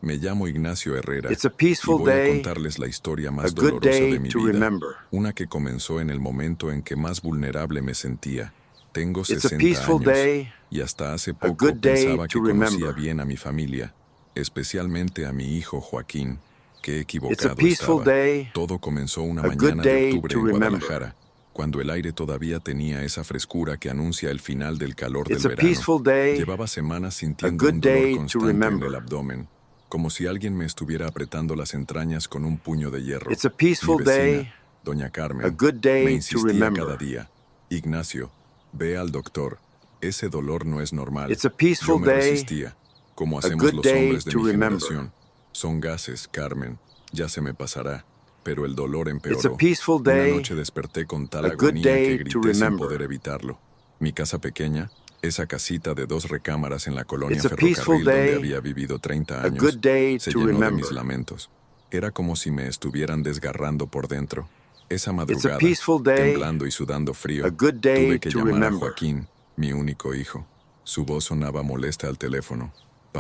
Me llamo Ignacio Herrera It's a y peaceful voy a day, contarles la historia a más good dolorosa de day mi to vida, remember. una que comenzó en el momento en que más vulnerable me sentía. Tengo It's a 60 peaceful años day, y hasta hace a poco good day pensaba que to conocía remember. bien a mi familia, especialmente a mi hijo Joaquín. Qué It's a equivocado peaceful estaba. day, Todo comenzó una a good mañana de day octubre to en remember. Guadalajara, cuando el aire todavía tenía esa frescura que anuncia el final del calor It's del a verano. peaceful day, Llevaba semanas a sintiendo good un dolor day to constante en remember. el abdomen, como si alguien me estuviera apretando las entrañas con un puño de hierro. It's a Mi peaceful vecina, day, doña a Carmen, good me day to insistía cada remember. día: Ignacio, ve al doctor. Ese dolor no es normal. It's a Yo peaceful me day, resistía, como a hacemos good los day hombres de to mi remember. generación. Son gases, Carmen. Ya se me pasará. Pero el dolor It's a empeoró. peaceful Una day, noche desperté con tal a good agonía que day to grité sin remember. poder evitarlo. Mi casa pequeña, esa casita de 2 recámaras en la colonia It's a peaceful Ferrocarril donde day, había vivido 30 a años, good day se to llenó de remember. mis lamentos. Era como si me estuvieran desgarrando por dentro. Esa It's a madrugada, peaceful day, temblando y sudando a frío, good day tuve que to llamar a remember. Joaquín, mi único hijo. Su voz sonaba molesta al teléfono.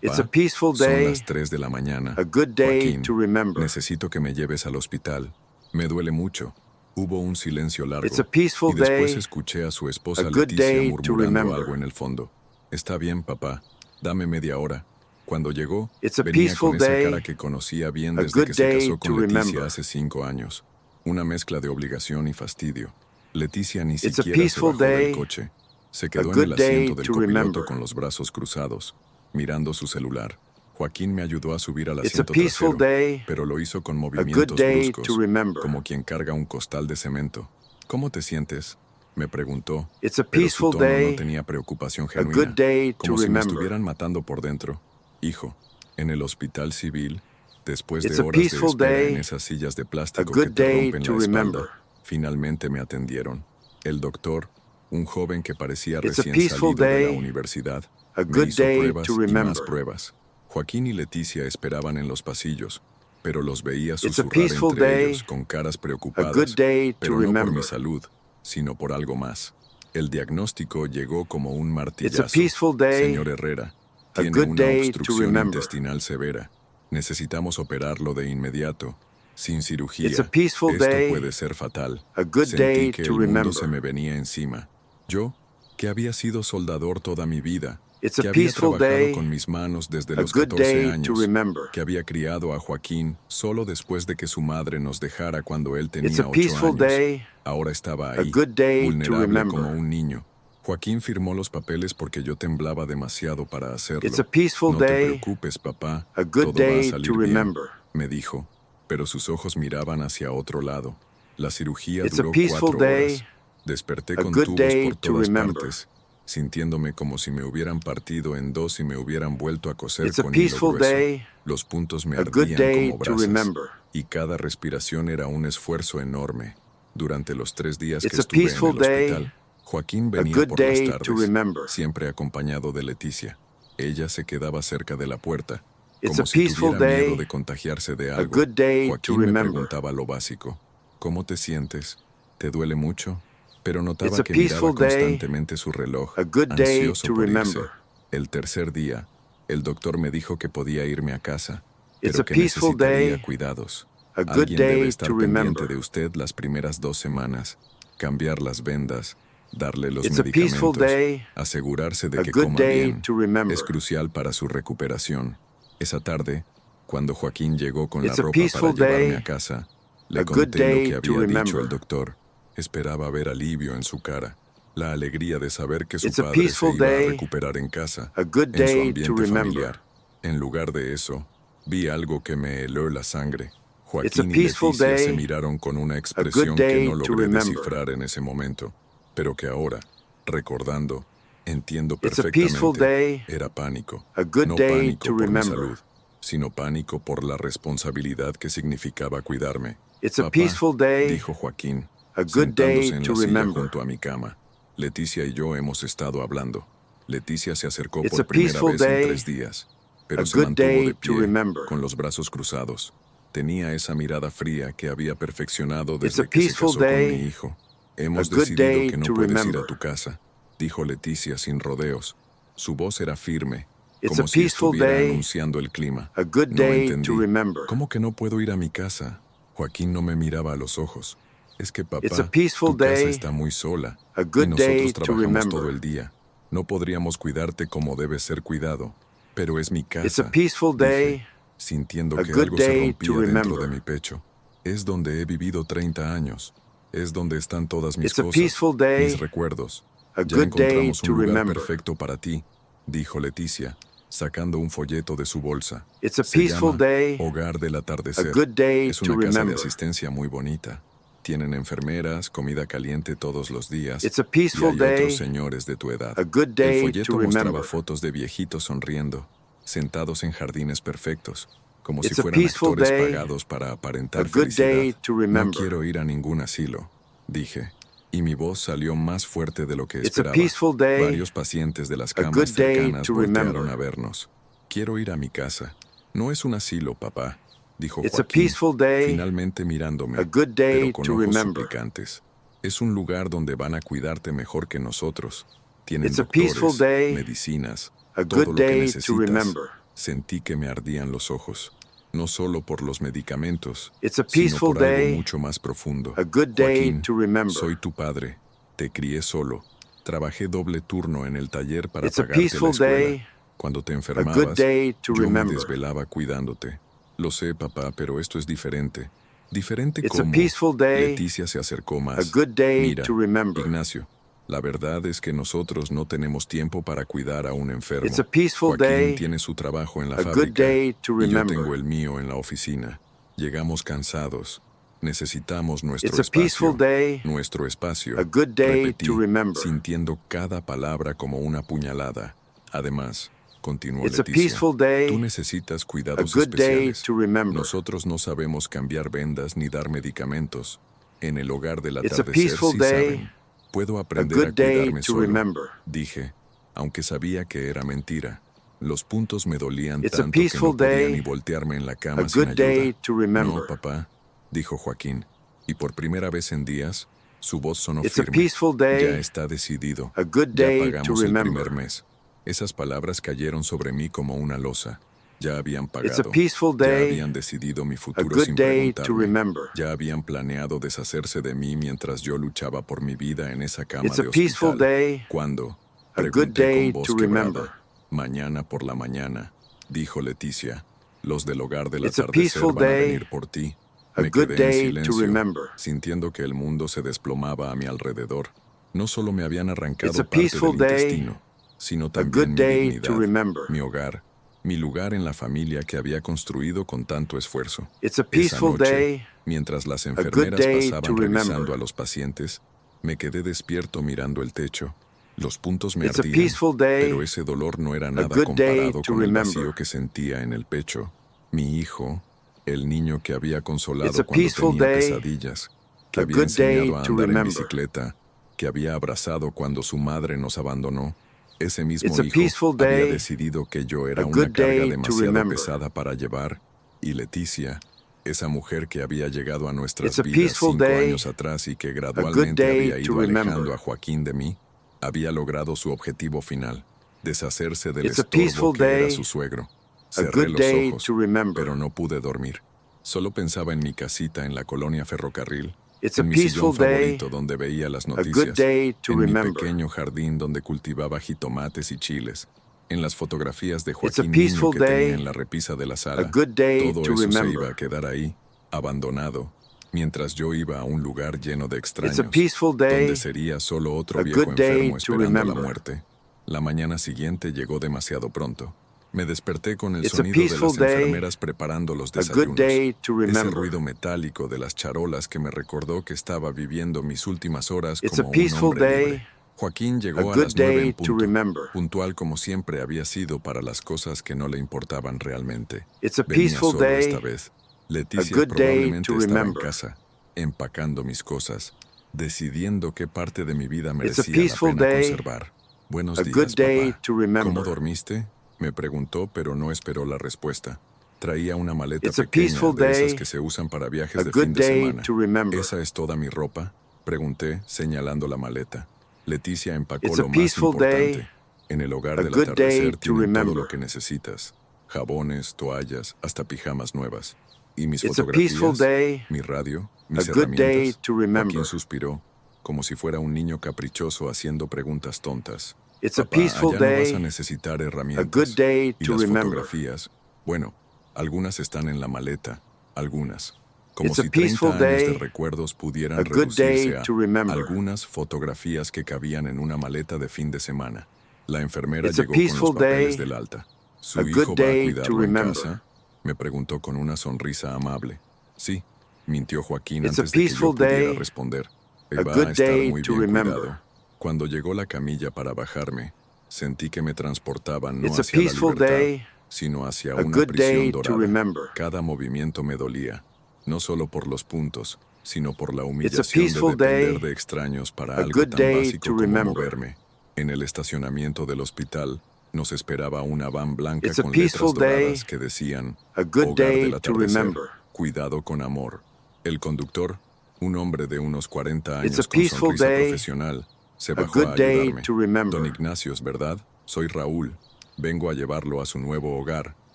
It's a Papá, peaceful son day, las 3 de la mañana. a good day Joaquín, to remember. necesito que me lleves al hospital. Me duele mucho. Hubo un silencio It's a largo peaceful y después day, escuché a su a esposa good Leticia day to murmurando remember. algo en el fondo. Está bien, papá. Dame media hora. Cuando llegó, It's a venía con peaceful esa cara day, que conocía bien a desde good que se day casó to con Leticia remember. hace 5 años. Una mezcla de obligación y fastidio. Leticia ni It's a siquiera se peaceful bajó del day, coche. Se a quedó en el good day asiento del to copiloto remember. con los brazos cruzados, mirando su celular. Joaquín me ayudó a subir al It's a asiento peaceful trasero, day, pero lo hizo con a good movimientos day to bruscos, remember. como quien carga un costal de cemento. ¿Cómo te sientes?, me preguntó, It's a pero su peaceful tono no day, tenía preocupación a good genuina, day to como si me remember. estuvieran matando por dentro. Hijo, en el hospital civil, después de It's a horas de peaceful espera en day, esas sillas de a plástico que good te day rompen to la remember. espalda, finalmente me atendieron. El doctor, un joven que parecía It's a recién peaceful salido de la day, universidad, a me good hizo day pruebas to y más remember. pruebas. Joaquín y Leticia esperaban en los pasillos, pero los veía It's a susurrar peaceful entre day, ellos con caras a good preocupadas, day to pero no por mi remember. salud, sino por algo más. El diagnóstico llegó como un It's a martillazo. peaceful day, Señor Herrera, a tiene good una day to obstrucción remember. intestinal severa. Necesitamos operarlo de inmediato, sin It's a cirugía. peaceful Esto day, puede ser fatal. a good Sentí day que to el mundo remember. se me venía encima. Yo, que había sido soldador toda mi vida, It's a que había peaceful trabajado day, con mis manos desde a los good 14 day to años, remember. que había criado a Joaquín solo después de que su madre nos dejara cuando él It's tenía a 8 peaceful años. day, Ahora estaba a ahí, good day to vulnerable como remember. un niño. Joaquín firmó los papeles porque yo temblaba demasiado para It's a hacerlo. peaceful No te day, preocupes, papá, a good todo va a day salir to bien, remember. me dijo, pero sus ojos miraban hacia otro lado. La cirugía It's a duró peaceful 4 day, horas. Desperté a con good tubos day por to todas remember. partes, sintiéndome como si me hubieran partido en dos y me hubieran vuelto a coser It's a con hilo peaceful grueso. day, Los puntos me a good ardían day como to brasas, remember. y cada respiración era un esfuerzo enorme. Durante los 3 días It's que a estuve en peaceful el day, hospital, Joaquín a venía good por las day to tardes, remember. siempre acompañado de Leticia. Ella se quedaba cerca de la puerta, It's como a si peaceful tuviera miedo day, de contagiarse de a algo. good day to Joaquín me remember. preguntaba lo básico: ¿cómo te sientes? ¿Te duele mucho? Pero It's notaba a que miraba peaceful day, constantemente su reloj, a good day ansioso to por irse. remember. El tercer día, el doctor me dijo que podía irme a casa, It's pero a que peaceful necesitaría day, cuidados. a good Alguien debe day estar to pendiente remember. de usted las primeras 2 semanas, cambiar las vendas, darle los It's a peaceful medicamentos, day, asegurarse de a que good coma day bien. to remember. Es crucial para su recuperación. Esa tarde, cuando Joaquín llegó con la It's a ropa para peaceful llevarme day, a casa, le a good conté lo day que to había dicho el remember. doctor. Esperaba ver alivio en su cara, la alegría de saber que su It's a padre se peaceful iba a day, recuperar en casa, a good en su day to ambiente remember. familiar. En lugar de eso, vi algo que me heló la sangre. It's a Joaquín y peaceful Leticia se day, miraron con una a good expresión que day no to logré remember. descifrar en ese momento, pero que ahora, recordando, entiendo It's a peaceful perfectamente, day, era pánico. a good No day pánico to por mi remember. salud, sino pánico por la responsabilidad que significaba cuidarme. It's a Papá, peaceful day, dijo Joaquín, a good day sentándose en to la silla remember. junto a mi cama. Leticia y yo hemos estado hablando. Leticia se acercó It's por a primera peaceful vez en day, 3 días, pero a se good mantuvo day de to pie, remember. con los brazos cruzados. Tenía esa mirada fría que había perfeccionado It's a desde que se peaceful casó con mi day, hijo. a Hemos good decidido day que no to puedes ir remember. a tu casa, dijo Leticia sin rodeos. Su voz era firme, It's como a si peaceful estuviera day, anunciando el clima. a good No day entendí. to remember. ¿Cómo que no puedo ir a mi casa? Joaquín no me miraba a los ojos. Es que It's a papá, peaceful tu casa day, está muy sola a y good day nosotros to trabajamos remember. todo el día. No podríamos cuidarte como debes ser cuidado, pero es mi It's a casa, peaceful dije, day, sintiendo a que good algo se day rompía to dentro de remember. mi pecho. Es donde he vivido 30 años. Es donde están todas mis It's a cosas, peaceful day, mis recuerdos. a Ya good day encontramos to un lugar remember. perfecto para ti, dijo Leticia, sacando un folleto de su bolsa. It's a Se peaceful llama day, Hogar del a Atardecer. good day Es to una casa de remember. asistencia muy bonita. Tienen enfermeras, comida caliente todos los días It's a y peaceful hay day, otros señores de tu edad. a good El day folleto to mostraba remember. fotos de viejitos sonriendo, sentados en jardines perfectos, como si It's a fueran peaceful actores day, pagados para a aparentar good day felicidad. to No remember. quiero ir a ningún asilo, dije, y mi voz salió más fuerte de lo que It's a esperaba. peaceful day, Varios pacientes de las a camas good day cercanas to voltearon remember. a vernos. Quiero ir a mi casa. No es un asilo, papá, dijo It's a Joaquín, peaceful day, finalmente mirándome, a good day pero con to ojos remember. suplicantes. Es un lugar donde van a cuidarte mejor que nosotros. Tienen It's a peaceful doctores, day, medicinas, a todo good lo que day to necesitas. remember. Sentí que me ardían los ojos, no solo por los medicamentos, It's a sino peaceful por algo day, mucho más profundo. a good day Joaquín, to remember. soy tu padre, te crié solo, trabajé doble turno en el taller para It's a pagarte la peaceful escuela. day, Cuando te a enfermabas, good day to yo me remember. desvelaba cuidándote. Lo sé, papá, pero esto es diferente. ¿Diferente It's a cómo? peaceful day, Leticia se acercó a más. good day Mira, to remember. Ignacio, la verdad es que nosotros no tenemos tiempo para cuidar a un enfermo. It's a peaceful Joaquín day, tiene su trabajo en la a good fábrica day to y yo remember. tengo el mío en la oficina. Llegamos cansados. Necesitamos nuestro It's a peaceful espacio. day, Nuestro espacio. a good day Repetí, to remember. sintiendo cada palabra como una puñalada. Además, continuó It's a Leticia, peaceful day, tú necesitas a cuidados good day especiales. to remember. Nosotros no sabemos cambiar vendas ni dar medicamentos. En el hogar del It's a atardecer peaceful sí day, saben. Puedo a aprender a good day cuidarme to solo, remember. dije, aunque sabía que era mentira. Los puntos me dolían It's a tanto que no peaceful podía day, ni voltearme en la a cama sin good day ayuda. to remember. No, papá, dijo Joaquín, y por primera vez en días, su voz sonó It's a firme. peaceful day, Ya está decidido. a good Ya day to pagamos el remember. primer mes. Esas palabras cayeron sobre mí como una losa. Ya habían It's a pagado. peaceful Ya day, habían decidido mi a futuro good sin day to preguntarme. remember. Ya habían planeado deshacerse de mí mientras yo luchaba por mi vida en esa cama It's de a peaceful hospital. day, ¿Cuándo? a good Pregunté day con voz to remember. quebrada. Mañana por la mañana, dijo Leticia. Los del hogar del It's a atardecer peaceful van a day, venir por ti. a Me good quedé en day to silencio, remember. sintiendo que el mundo se desplomaba a mi alrededor. No solo me habían arrancado It's a parte peaceful del day, intestino, sino a también good mi day to dignidad, remember. mi hogar, mi lugar en la familia que había construido con tanto esfuerzo. It's a Esa peaceful noche, day, mientras las good enfermeras day pasaban to remember. revisando a los pacientes, me quedé despierto mirando el techo. Los puntos me It's a ardían, peaceful day, pero ese dolor no era a nada good day comparado to con el remember. vacío que sentía en el pecho. Mi hijo, el niño que había consolado It's a cuando peaceful tenía day, pesadillas, que a había good day enseñado a to andar en remember. bicicleta, que había abrazado cuando su madre nos abandonó. Ese mismo It's a hijo peaceful había day, decidido que yo era a una good carga day to demasiado remember. pesada para llevar, y Leticia, esa mujer que había llegado a nuestras It's a vidas peaceful 5 day, años atrás y que good gradualmente day había to ido remember. alejando a Joaquín de mí, había logrado su objetivo final, deshacerse del It's a estorbo peaceful que era day, su suegro. a Cerré good los day ojos, to remember. pero no pude dormir. Solo pensaba en mi casita en la colonia Ferrocarril, It's a en mi sillón peaceful day, favorito donde veía las a good noticias, day to en mi remember. pequeño jardín donde cultivaba jitomates y chiles, en las fotografías de It's a Joaquín niño peaceful que day, tenía en la repisa de la a sala. good day Todo to eso se remember. iba a quedar ahí, abandonado, mientras yo iba a un lugar lleno de It's extraños, a peaceful day, donde sería solo otro a viejo good day enfermo to esperando la remember. muerte. La mañana siguiente llegó demasiado pronto. Me desperté con el It's a sonido de peaceful las day, enfermeras preparando los a good desayunos. day to Ese remember. ruido metálico de las charolas que me recordó que estaba viviendo mis últimas horas It's como a un peaceful hombre day, libre. Joaquín a llegó a good las 9 day en to punto, remember. puntual como siempre había sido para las cosas que no le importaban realmente. It's a Venía peaceful solo day, esta vez. Leticia good day probablemente to estaba en remember. casa, empacando mis cosas, decidiendo qué parte de mi vida It's a merecía la peaceful pena day, conservar. Buenos a días, good day papá. to ¿Cómo remember. dormiste? Me preguntó, pero no esperó la respuesta. Traía una maleta It's a pequeña peaceful de esas day, que se usan para a viajes de good fin de day semana. to remember. ¿Esa es toda mi ropa? Pregunté, señalando la maleta. Leticia empacó It's a lo más peaceful day, importante. En el hogar A del good day atardecer to tienen todo remember. lo que necesitas. Jabones, toallas, hasta pijamas nuevas. Y mis It's a peaceful fotografías, day, mi radio, a mis good day herramientas. to remember. Joaquín suspiró, como si fuera un niño caprichoso haciendo preguntas tontas. It's a Papá, peaceful allá no vas a day, necesitar a herramientas. good day Y to las remember. fotografías, bueno, algunas están en la maleta, algunas. Como It's a si 30 peaceful años de day, recuerdos pudieran a good day reducirse a to remember. algunas fotografías que cabían en una maleta de fin de semana. La enfermera It's a llegó con los peaceful papeles day, del alta. ¿Su a good hijo va a day to cuidarlo en remember. casa? Me preguntó con una sonrisa amable. Sí, mintió Joaquín It's a antes de que yo peaceful pudiera day, responder. a Va good a estar day muy to bien remember. cuidado. Cuando llegó la camilla para bajarme, sentí que me transportaban no It's a hacia la peaceful libertad, day, sino hacia a una good day prisión to dorada. remember. Cada movimiento me dolía, no solo por los puntos, sino por la It's a humillación de peaceful depender day, de extraños para a algo good tan day básico to como remember. moverme. En el estacionamiento del hospital nos esperaba una van blanca It's a con peaceful letras doradas day, que decían a good Hogar day del to Atardecer, remember. cuidado con amor. El conductor, un hombre de unos 40 It's a años con peaceful sonrisa day, profesional, se a bajó good a day ayudarme. to remember. Don Ignacios, ¿verdad? Soy Raúl. Vengo a llevarlo a su nuevo hogar.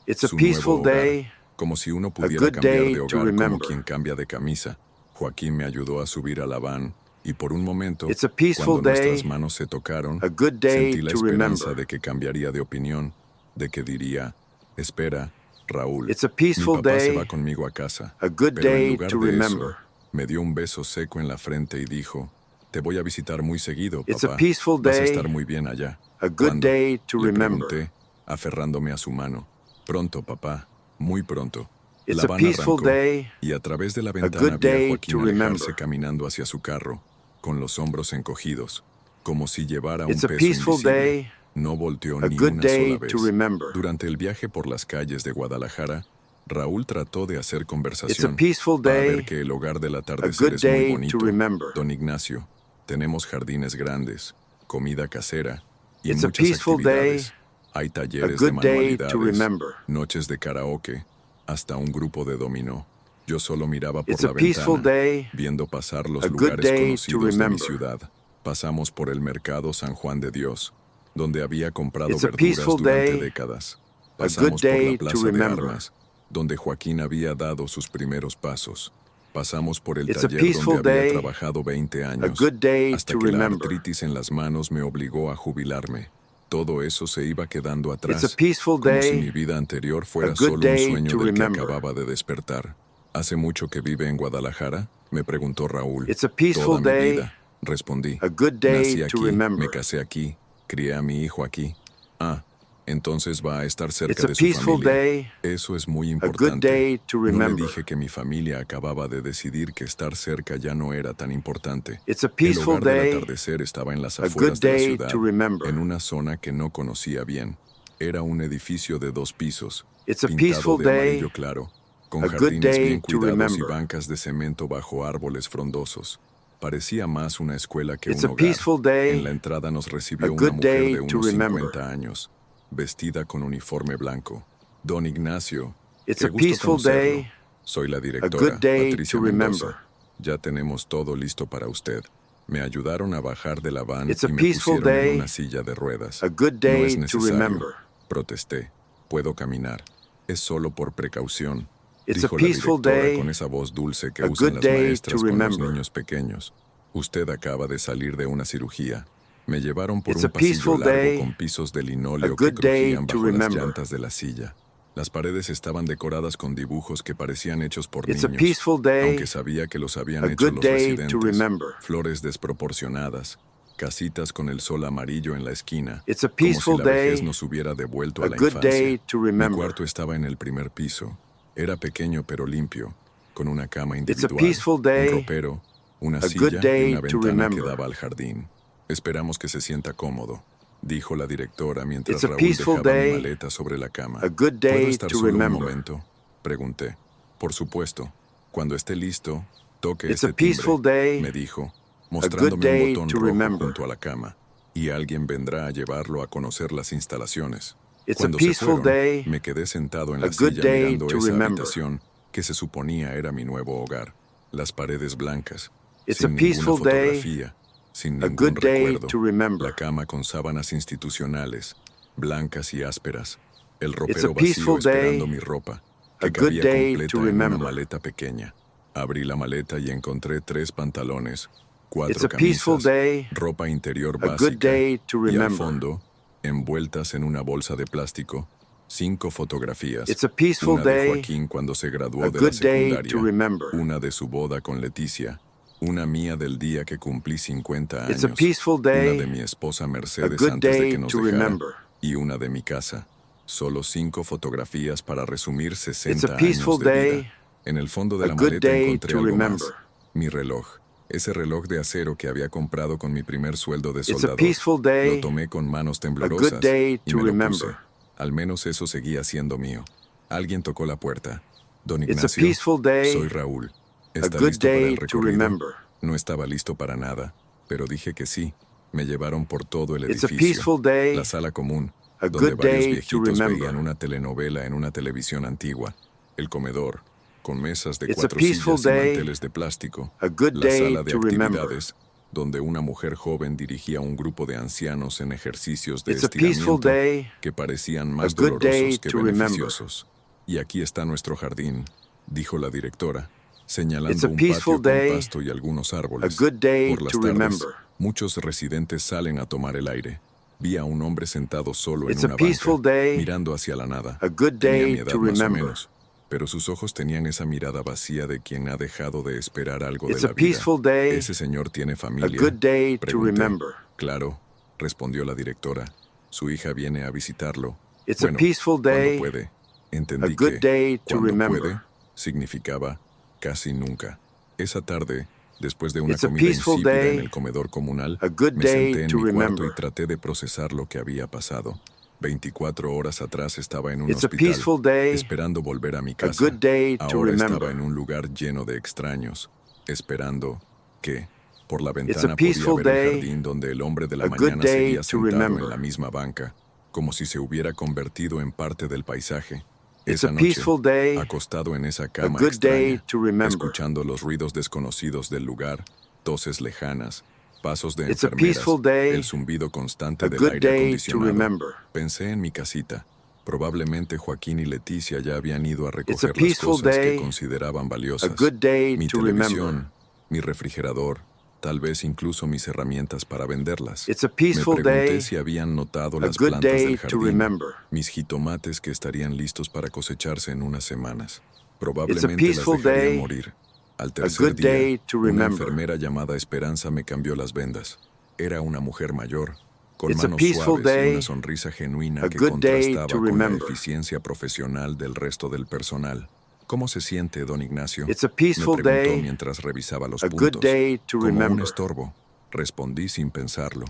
It's a Su nuevo peaceful hogar. day, Como si uno a pudiera good cambiar day de to hogar como remember. quien cambia de camisa. Joaquín me ayudó a subir a la van y por un momento, It's a peaceful cuando nuestras day, manos se tocaron, a good day sentí la to esperanza remember. de que cambiaría de opinión, de que diría, espera, Raúl, It's a mi peaceful papá se day, va conmigo a casa. a good Pero en day lugar to de remember. eso, me dio un beso seco en la frente y dijo, te voy a visitar muy seguido, It's a papá. peaceful Vas a day, estar muy bien allá. a good ¿Cuándo? day to Le remember. pregunté, aferrándome a su mano. Pronto, papá, muy pronto. It's La a van peaceful arrancó, day, y a través de la good ventana vi a day Joaquín to alejarse remember. caminando hacia su carro, con los hombros encogidos, como si llevara un It's a peso peaceful invisible. day, No volteó a ni good una day sola vez. to remember. Durante el viaje por las calles de Guadalajara, Raúl trató de hacer It's a conversación. peaceful Va a ver day, que el hogar del a atardecer good es muy day to bonito. remember. Don Ignacio, tenemos jardines grandes, comida casera y It's a muchas peaceful actividades. day, Hay a talleres de good day to manualidades, remember. noches de karaoke, hasta un grupo de dominó. Yo solo miraba por It's la a peaceful ventana, day, viendo pasar los a good lugares day to conocidos de mi remember. ciudad. Pasamos por el mercado San Juan de Dios, donde había comprado It's a verduras peaceful durante day, décadas. a good Pasamos por day la to Plaza de remember. Armas, donde Joaquín había dado sus primeros pasos. Pasamos por el It's a taller peaceful donde había day, trabajado 20 a años, good day hasta to que la remember. artritis en las manos me obligó a jubilarme. Todo eso se iba quedando It's atrás, a peaceful como si mi day, vida anterior fuera a good solo un day sueño to del que remember. acababa de despertar. ¿Hace mucho que vive en Guadalajara? Me preguntó Raúl. It's a peaceful Toda mi day, vida, respondí. a good day Nací to aquí, remember. me casé aquí, crié a mi hijo aquí. Ah, entonces va a estar It's cerca a de su peaceful familia. day, Eso es muy a good importante. day to No le remember. dije que mi familia acababa de decidir que estar cerca ya no era tan importante. It's a El peaceful hogar del day, atardecer estaba en las a afueras good de la day ciudad, to remember. en una zona que no conocía bien. Era un edificio de 2 pisos, It's a pintado peaceful de day, amarillo claro, con a good jardines day bien to cuidados y remember. bancas de cemento bajo árboles frondosos. Parecía más una escuela que It's un a hogar. peaceful day, En la entrada nos a recibió una good mujer day de to unos remember. 50 años, vestida con uniforme blanco. Don Ignacio, It's qué a gusto peaceful conocerlo. day, Soy la a directora, good day Patricia to Mendoza. remember. Ya tenemos todo listo para usted. Me ayudaron a bajar de la van It's a y me peaceful pusieron en day, una silla de ruedas. a good No day es to necesario, remember. protesté. Puedo caminar. Es solo por precaución, It's a dijo la peaceful directora day, con esa voz dulce que a usan good las day maestras to con los remember. niños pequeños. Usted acaba de salir de una cirugía. Me llevaron por It's un a pasillo peaceful largo day, con pisos de a linóleo que good day crujían to bajo las remember. llantas de la silla. Las paredes estaban decoradas con dibujos que parecían hechos por It's a niños, peaceful day, aunque sabía que los habían a hecho good los day to residentes. remember. Flores desproporcionadas, casitas con el sol amarillo en la esquina, It's a como si peaceful la vejez day, nos hubiera devuelto a a la good day infancia. to Mi remember. cuarto estaba en el primer piso. Era pequeño pero limpio, con una cama It's a individual, peaceful day, un ropero, una a good silla y day una to ventana que remember. daba al jardín. Esperamos que se sienta cómodo, dijo la directora mientras It's a Raúl peaceful dejaba mi day, maleta sobre la cama. a good ¿Puedo day estar to solo un remember. momento? Pregunté. Por supuesto. Cuando esté listo, toque It's a este timbre, peaceful day, me dijo, good mostrándome un day botón to rojo remember. junto a la cama, y alguien vendrá a llevarlo a conocer las instalaciones. It's a Cuando se peaceful fueron, day, me quedé sentado en a la good silla day mirando to esa remember. habitación que se suponía era mi nuevo hogar. Las paredes blancas, It's sin a ninguna peaceful day, fotografía, sin A ningún good day recuerdo. to remember. La cama con sábanas institucionales, blancas y ásperas. El It's a ropero vacío peaceful esperando day. mi ropa, A que good cabía day completa to en una remember. maleta pequeña. Abrí la maleta y encontré 3 pantalones, 4 It's a peaceful camisas, day. ropa interior A good básica day to y al remember. fondo, envueltas en una bolsa de plástico, 5 fotografías. It's a peaceful Una de day. Joaquín cuando se graduó A de la good day secundaria, to remember. una de su boda con Leticia, una mía del día que cumplí 50 It's a años, peaceful una day. de mi esposa A Mercedes good antes de day que nos to dejara remember. y una de mi casa. Solo 5 fotografías para resumir It's 60 a peaceful años de day. vida. En el fondo de A la good maleta day encontré to algo remember. más. Mi reloj. Ese reloj de acero que había comprado con mi primer sueldo de It's a soldador. peaceful day. Lo tomé con manos A temblorosas good day y to me lo remember. puse. Al menos eso seguía siendo mío. Alguien tocó la puerta. Don It's a Ignacio, peaceful day. soy Raúl. A ¿Está good listo para el day to recorrido? remember. No estaba listo para nada, pero dije que sí. Me llevaron por todo el It's a edificio. peaceful day. La sala común, A donde good varios day to viejitos remember. veían una telenovela en una televisión antigua. El comedor, con mesas de It's a 4 peaceful sillas y day. manteles de plástico. A good La day sala de to remember. actividades, donde una mujer joven dirigía a un grupo de ancianos en ejercicios de It's a peaceful estiramiento day. que parecían más good day dolorosos que to remember. beneficiosos. Y aquí está nuestro jardín, dijo la directora, It's señalando a un peaceful patio con day. pasto y algunos A árboles. good day Por las to tardes, remember. muchos residentes salen a tomar el aire. Vi a un hombre sentado solo en It's a una peaceful banca, day. mirando hacia la nada. A good Tenía day mi edad to más o remember. menos, pero sus ojos tenían esa mirada vacía de quien ha dejado de esperar algo de It's la a vida. peaceful day. ¿Ese señor tiene A familia? good day to Pregunté. remember. Claro, respondió la directora. Su hija viene a visitarlo. It's a Bueno, peaceful cuando day. puede. A Entendí good que day to cuando remember. puede significaba casi nunca. Esa tarde, después de una It's a comida peaceful insípida day. en el comedor comunal, A good me day senté en to mi cuarto remember. y traté de procesar lo que había pasado. 24 horas atrás estaba en un It's a hospital, peaceful day. esperando volver a mi A casa. good day to Ahora remember. estaba en un lugar lleno de extraños, esperando que, por la It's a ventana podía peaceful ver el day. jardín donde el hombre de la A good mañana day seguía to sentado remember. en la misma banca, como si se hubiera convertido en parte del paisaje. It's Esa a noche, peaceful day. acostado en esa A cama good day extraña, to remember. escuchando los ruidos desconocidos del lugar, toses lejanas, pasos de It's a enfermeras, peaceful day. el zumbido constante A del good aire day to acondicionado. remember. Pensé en mi casita. Probablemente Joaquín y Leticia ya habían ido a It's a recoger las peaceful cosas que day. consideraban A valiosas. good day Mi to televisión, remember. mi refrigerador, tal vez incluso mis herramientas para venderlas. It's a Me peaceful pregunté day. si habían notado A las good plantas day del to jardín, remember. mis jitomates que estarían listos para cosecharse en unas semanas. It's a Probablemente las peaceful dejarían day. morir. Al A tercer good day día, to una remember. enfermera llamada Esperanza me cambió las vendas. Era una mujer mayor, con It's a manos peaceful suaves y day. una sonrisa genuina A que good day contrastaba to con la remember. eficiencia profesional del resto del personal. ¿Cómo se siente, don Ignacio? It's a Me peaceful preguntó day. mientras revisaba los A good puntos. day to Como un remember. estorbo, respondí sin pensarlo.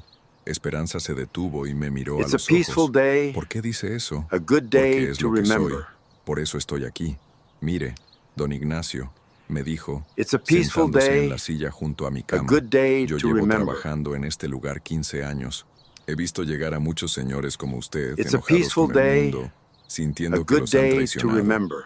Esperanza se detuvo y me miró a It's a los peaceful ojos. day. ¿Por qué dice eso? A good Porque day es to lo que soy. remember. Por eso estoy aquí. Mire, don Ignacio, me dijo, It's a peaceful sentándose day. en la silla junto a mi A cama. good day Yo to llevo remember. trabajando en este lugar 15 años. He visto llegar a muchos señores como usted, It's a enojados peaceful con el day. mundo, A sintiendo que good los han day to traicionado. remember.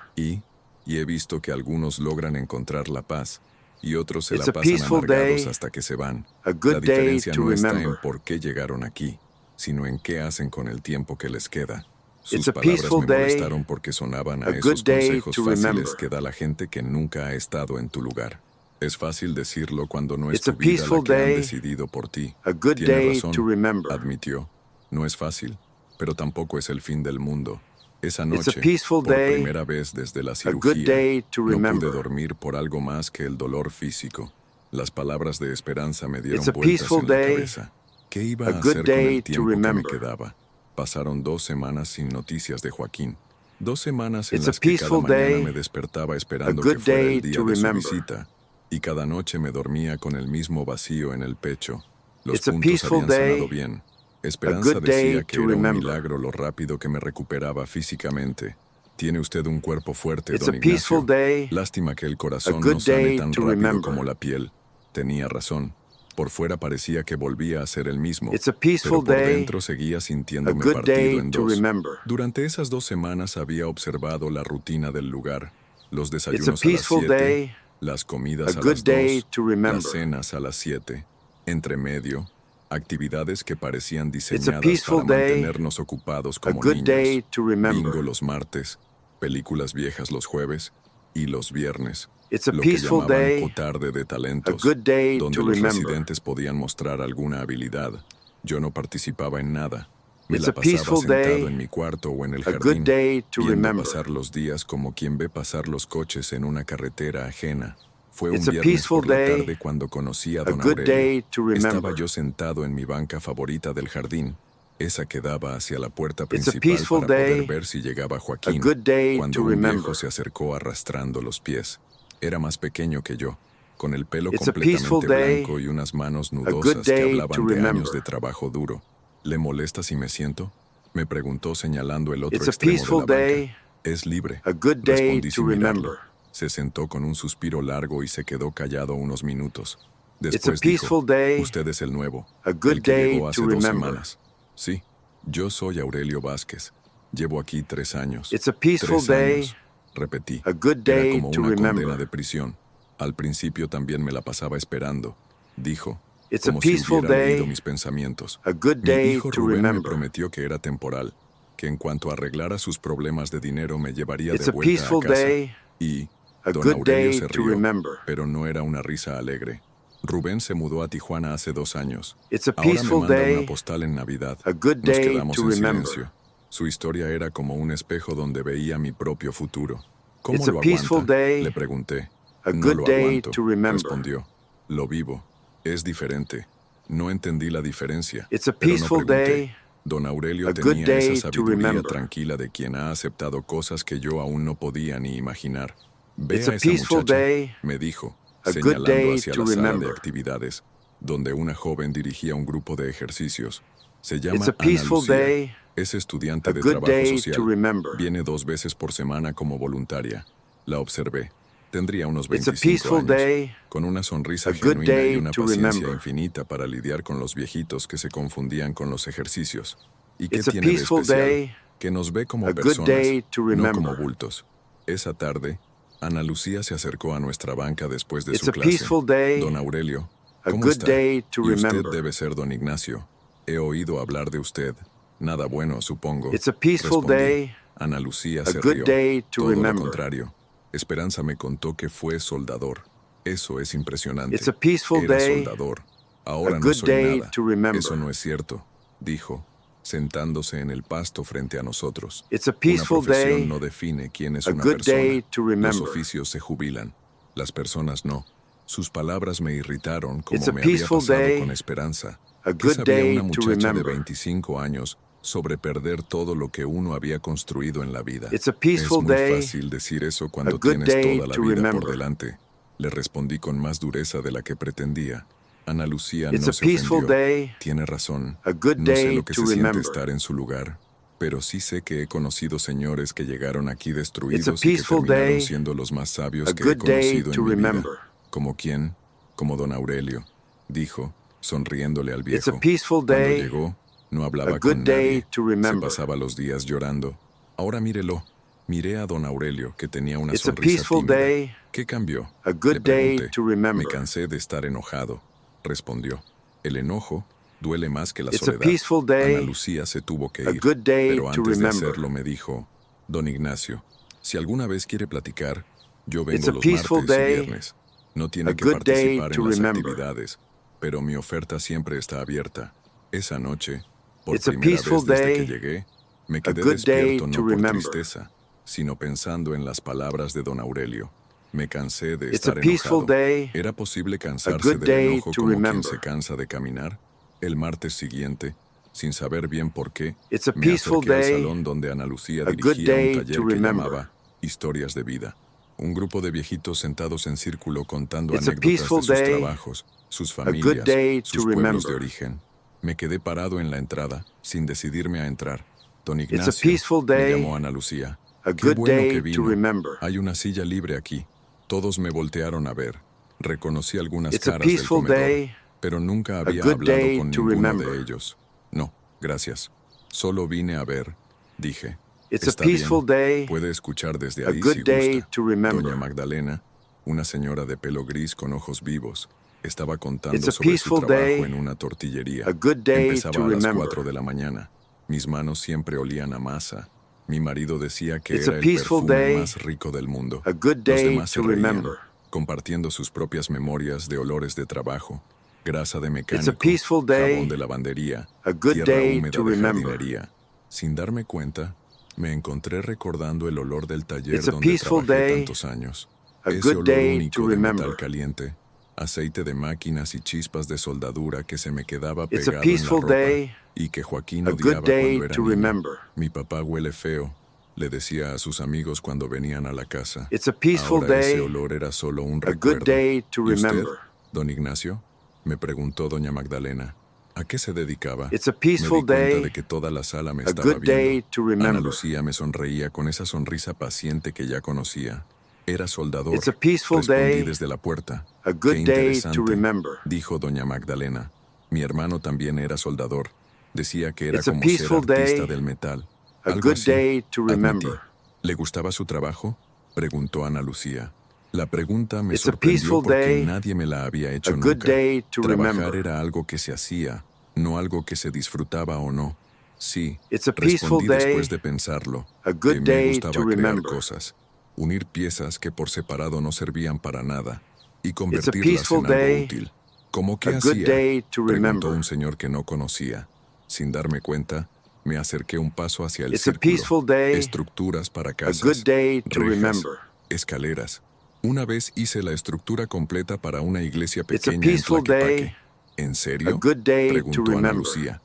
Y he visto que algunos logran encontrar la paz y otros se It's la a pasan peaceful amargados day. hasta que se van. A good La day diferencia to no está en remember. por qué llegaron aquí, sino en qué hacen con el tiempo que les queda. It's Sus a palabras peaceful me day. molestaron porque sonaban a A good esos day consejos to fáciles remember. que da la gente que nunca ha estado en tu lugar. Es fácil decirlo cuando no es It's a tu vida la peaceful que han day. decidido por ti. A good Tiene day razón, to remember. admitió. No es fácil, pero tampoco es el fin del mundo. Esa It's a noche, peaceful por day. primera vez desde la A good cirugía, day to no remember. pude dormir por algo más que el dolor físico. Las palabras de esperanza me dieron It's a vueltas peaceful en la day. cabeza. ¿Qué iba A a good hacer con day el to tiempo que me remember. quedaba? Pasaron 2 semanas sin noticias de Joaquín. 2 semanas en It's a las que cada peaceful mañana day. me despertaba esperando A good que fuera day el día to de su remember. visita. Y cada noche me dormía con el mismo vacío en el pecho. Los It's a puntos peaceful habían day. sanado bien. Esperanza good day decía que to era un remember. milagro lo rápido que me recuperaba físicamente. Tiene usted un cuerpo fuerte, It's don a Ignacio. peaceful day. Lástima que el corazón A good no sane day tan to rápido remember. como la piel. Tenía razón. Por fuera parecía que volvía a ser el mismo, It's a pero peaceful por day. dentro seguía A sintiéndome good partido day en to 2. remember. Durante esas 2 semanas había observado la rutina del lugar, los It's a desayunos a las peaceful 7, day. las comidas A a good las day 2, to remember. las cenas a las 7. Entre medio, actividades que parecían a diseñadas peaceful para day, mantenernos ocupados a como good day niños. to remember. Bingo los martes, películas viejas los jueves y los viernes. It's a Lo que peaceful llamaban day, cotarde de a talentos, good day donde to los remember. residentes podían mostrar alguna habilidad. Yo no participaba en nada. Me It's la a pasaba peaceful sentado day, en mi cuarto o en el a good jardín, day to viendo remember. pasar los días como quien ve pasar los coches en una carretera ajena. Fue un It's a viernes peaceful por la day, tarde cuando conocí a a don good day Aurelio. to Estaba remember. yo sentado en mi banca favorita del jardín, esa que daba hacia la puerta It's a principal peaceful para poder day, ver si llegaba a Joaquín, good day cuando to un remember. viejo se acercó arrastrando los pies. Era más pequeño que yo, con el pelo It's a peaceful completamente day, blanco y unas manos a good nudosas que day to hablaban de años remember. de trabajo duro. ¿Le molesta si me siento?, me preguntó señalando el otro It's a extremo de peaceful la banca. day, Es libre, a good day respondí to sin mirarlo. remember. Se sentó con un suspiro largo y se quedó callado unos minutos. It's a Después peaceful dijo, day, usted es el nuevo, a good el que day llegó hace to 2 remember. semanas. Sí, yo soy Aurelio Vázquez. Llevo aquí 3 años. It's a peaceful 3 day, años, repetí. a good Era day como to una condena remember. de prisión. Al principio también me la pasaba esperando, dijo, It's a como si peaceful hubiera leído day, mis pensamientos. a good Mi day hijo to Rubén me remember. prometió que era temporal, que en cuanto arreglara sus problemas de dinero me llevaría It's de a vuelta a peaceful casa. day, Y a don good Aurelio day se to rió, remember. pero no era una risa alegre. Rubén se mudó a Tijuana hace 2 años. It's a Ahora me peaceful manda una day, postal en Navidad. a good Nos day quedamos to en remember. silencio. Su historia era como un espejo donde veía mi propio futuro. ¿Cómo It's a lo peaceful aguanta?, day, le pregunté. a No good lo day aguanto, to remember. respondió. Lo vivo. Es diferente. No entendí la diferencia, It's a pero no peaceful pregunté. day, Don Aurelio a good tenía day esa to sabiduría remember. tranquila de quien ha aceptado cosas que yo aún no podía ni imaginar. Ve It's a a esa peaceful muchacha, day, me dijo, a good señalando day hacia to la sala de remember. actividades, donde una joven dirigía un grupo de ejercicios. Se It's llama a Ana peaceful Lucía. day, Es estudiante a de good trabajo day to social. remember. Viene 2 veces por semana como voluntaria. La observé. Tendría unos It's a 25 peaceful años, day, con una sonrisa a good genuina y day una to paciencia remember. infinita para lidiar con los viejitos que se confundían con los ejercicios. ¿Y qué It's a tiene de peaceful especial? day, Que nos ve como a good personas, day to no remember. como bultos. Esa tarde, Ana Lucía se acercó a nuestra banca después de It's su a clase. peaceful day, Don Aurelio, a ¿cómo good está? day to Y usted remember. debe ser don Ignacio. He oído hablar de usted. Nada bueno, supongo. It's a peaceful Respondí. day, Ana Lucía a se good rió. day to Todo lo remember. contrario. Esperanza me contó que fue soldador. Eso es impresionante. It's a peaceful Era day, soldador. a Ahora no good soy day nada. to remember. Eso no es cierto, dijo, sentándose en el pasto frente a nosotros. It's a Una peaceful profesión day, no define quién es a una good day persona. to Los remember. oficios se jubilan, las personas no. Sus palabras me irritaron como It's a me había peaceful pasado day, con Esperanza. a ¿Qué good sabía day una to muchacha de remember. 25 años sobre perder todo lo que uno había construido en la vida? It's a Es peaceful muy day, fácil decir eso cuando a good tienes day toda la to vida por remember. delante. Le respondí con más dureza de la que pretendía. Ana Lucía It's no a se peaceful ofendió. day, Tiene razón. a good No sé day lo que to se siente remember. estar en su lugar, pero sí sé que he conocido señores que llegaron aquí It's a destruidos y que peaceful terminaron day, siendo los más sabios a que he good day conocido to en mi vida. remember. ¿Como quién? Como don Aurelio, dijo, sonriéndole al It's a viejo. peaceful Cuando day, llegó, no a hablaba good con day nadie. to Se remember. pasaba los días llorando. Ahora mírelo. Miré a don Aurelio, que tenía una It's a sonrisa peaceful tímida. day, ¿Qué cambió? a good Le day pregunté. to Me remember. cansé de estar enojado, respondió. El enojo duele más que la It's a soledad. peaceful day, Ana Lucía se tuvo que a ir, good day pero to antes de remember. hacerlo me dijo, don Ignacio, si alguna vez quiere platicar, yo It's vengo a los peaceful martes y day, viernes. No tiene a que good day participar to en las remember. actividades, pero mi oferta siempre está abierta. Esa noche, por It's a primera peaceful vez desde que day, llegué, me a quedé good day despierto to no por remember. tristeza, sino pensando en las palabras de don Aurelio. Me cansé de It's a estar peaceful enojado. day, ¿Era posible a cansarse good del day enojo to como quien remember. se cansa de caminar? El martes siguiente, sin saber bien por qué, It's a me peaceful acerqué al day, salón donde Ana Lucía a good dirigía un day taller to que remember. llamaba Historias de Vida. Un grupo de viejitos sentados en círculo contando It's a anécdotas de peaceful sus day, trabajos, sus a good familias, day sus to pueblos de remember. origen. Me quedé parado en la entrada, sin decidirme a entrar. Don It's a Ignacio, peaceful me day, llamó Ana Lucía. a Qué good bueno day que to vino. remember. Hay una silla libre aquí. Todos me voltearon a ver. Reconocí algunas It's a caras del peaceful comedor, day, pero nunca había good hablado day con to ninguno remember. de ellos. No, gracias. Solo vine a ver, dije. It's a Está bien, peaceful day, puede escuchar desde a ahí good si day gusta. to remember. Doña Magdalena, una señora de pelo gris con ojos vivos, Estaba contando It's a sobre su peaceful trabajo day, en una tortillería. a good day Empezaba to a las remember. 4 de la mañana. Mis manos siempre olían a masa. Mi marido decía que It's era a el peaceful perfume day, más rico del mundo. a good Los day demás se to reían, remember. compartiendo sus propias memorias de olores de trabajo, grasa de It's a mecánico, peaceful day, jabón de lavandería, a good tierra day húmeda to de remember. jardinería. Sin darme cuenta, me encontré recordando el olor del taller It's a donde peaceful trabajé day, tantos años. a Ese good olor day único to de remember. metal caliente, aceite de máquinas y chispas de soldadura que se me quedaba It's a pegado en la peaceful ropa day, y que Joaquín a odiaba good day cuando era to niño. remember. Mi papá huele feo, le decía a sus amigos cuando venían a la casa. It's a peaceful Ahora ese day, olor era solo un a good recuerdo. day to ¿Y usted, remember. don Ignacio? Me preguntó doña Magdalena. ¿A qué se dedicaba? It's a Me di peaceful cuenta day, de que toda la sala me a estaba good day viendo. to Ana remember. Lucía me sonreía con esa sonrisa paciente que ya conocía. Era soldador. It's a peaceful Respondí day, desde la puerta. a Qué good day interesante, to remember. dijo doña Magdalena. Mi hermano también era soldador. Decía que era It's a como ser peaceful artista day, del metal. a Algo good así, day to admití. remember. ¿Le gustaba su trabajo? Preguntó Ana Lucía. La pregunta me It's a sorprendió peaceful porque day, nadie me la había a hecho good nunca. day to Trabajar remember. era algo que se hacía, no algo que se disfrutaba o no. Sí, It's a peaceful respondí day, después de pensarlo. a good Me day gustaba to crear remember. cosas, unir piezas que por separado no servían para nada y It's a convertirlas peaceful en algo day, útil. ¿Cómo qué a good hacía? day to Preguntó remember. un señor que no conocía. Sin darme cuenta, me acerqué un paso hacia el It's a círculo. peaceful day, Estructuras para a casas, good day to rejas, remember. escaleras. Una vez hice la estructura completa para una iglesia It's a pequeña en peaceful Tlaquepaque. day, ¿En a serio? good day to Preguntó Ana remember. Lucía,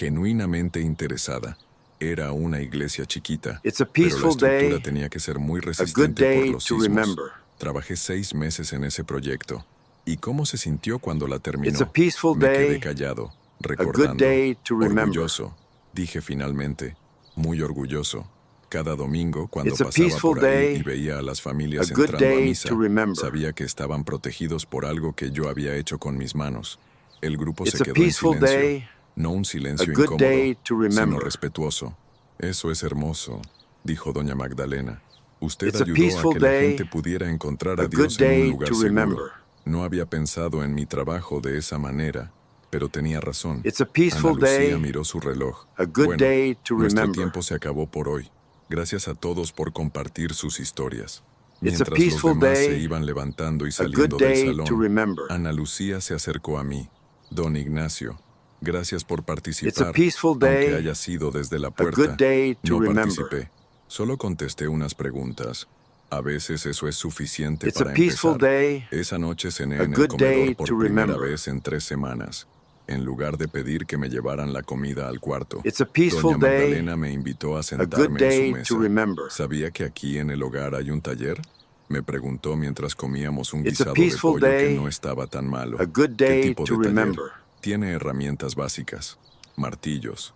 genuinamente interesada. Era una iglesia chiquita, It's a pero la peaceful estructura day, tenía que ser muy a good resistente por day los to sismos. remember. Trabajé 6 meses en ese proyecto. ¿Y cómo se sintió cuando la terminó? It's a peaceful Me quedé day, callado, a good recordando. day to remember. Orgulloso, dije finalmente, muy orgulloso. Cada domingo, cuando It's a pasaba peaceful por ahí day, y veía a las a familias good entrando a day misa, to remember. sabía que estaban protegidos por algo que yo había hecho con mis manos. El grupo It's se a quedó en peaceful silencio, day, no un a silencio good incómodo, day to sino remember. respetuoso. Eso es hermoso, dijo doña Magdalena. Usted It's a ayudó a peaceful que la day, gente pudiera encontrar a a Dios good en un day lugar to seguro. remember. No había pensado en mi trabajo de esa manera, pero tenía razón. It's a Ana peaceful Lucía day, miró su reloj. a good Bueno, day to nuestro remember. tiempo se acabó por hoy. Gracias a todos por compartir sus historias. It's a Mientras los peaceful demás se day, iban levantando y a saliendo good del day salón, to remember. Ana Lucía se acercó a mí. Don Ignacio, gracias por It's a participar. peaceful Aunque day, haya sido desde la a puerta, good day to no remember. participé. Solo contesté unas preguntas. A veces eso es suficiente It's a para peaceful empezar. day, Esa noche cené a en el good day comedor por to primera remember. vez en 3 semanas. En lugar de pedir que me llevaran la comida al cuarto, It's a peaceful doña day, Magdalena me invitó a a good sentarme en su day mesa. to remember. ¿Sabía que aquí en el hogar hay un taller? Me preguntó mientras comíamos un It's a guisado de peaceful pollo que day, no estaba tan malo. a good ¿Qué day tipo to de taller? remember. Tiene herramientas básicas, martillos,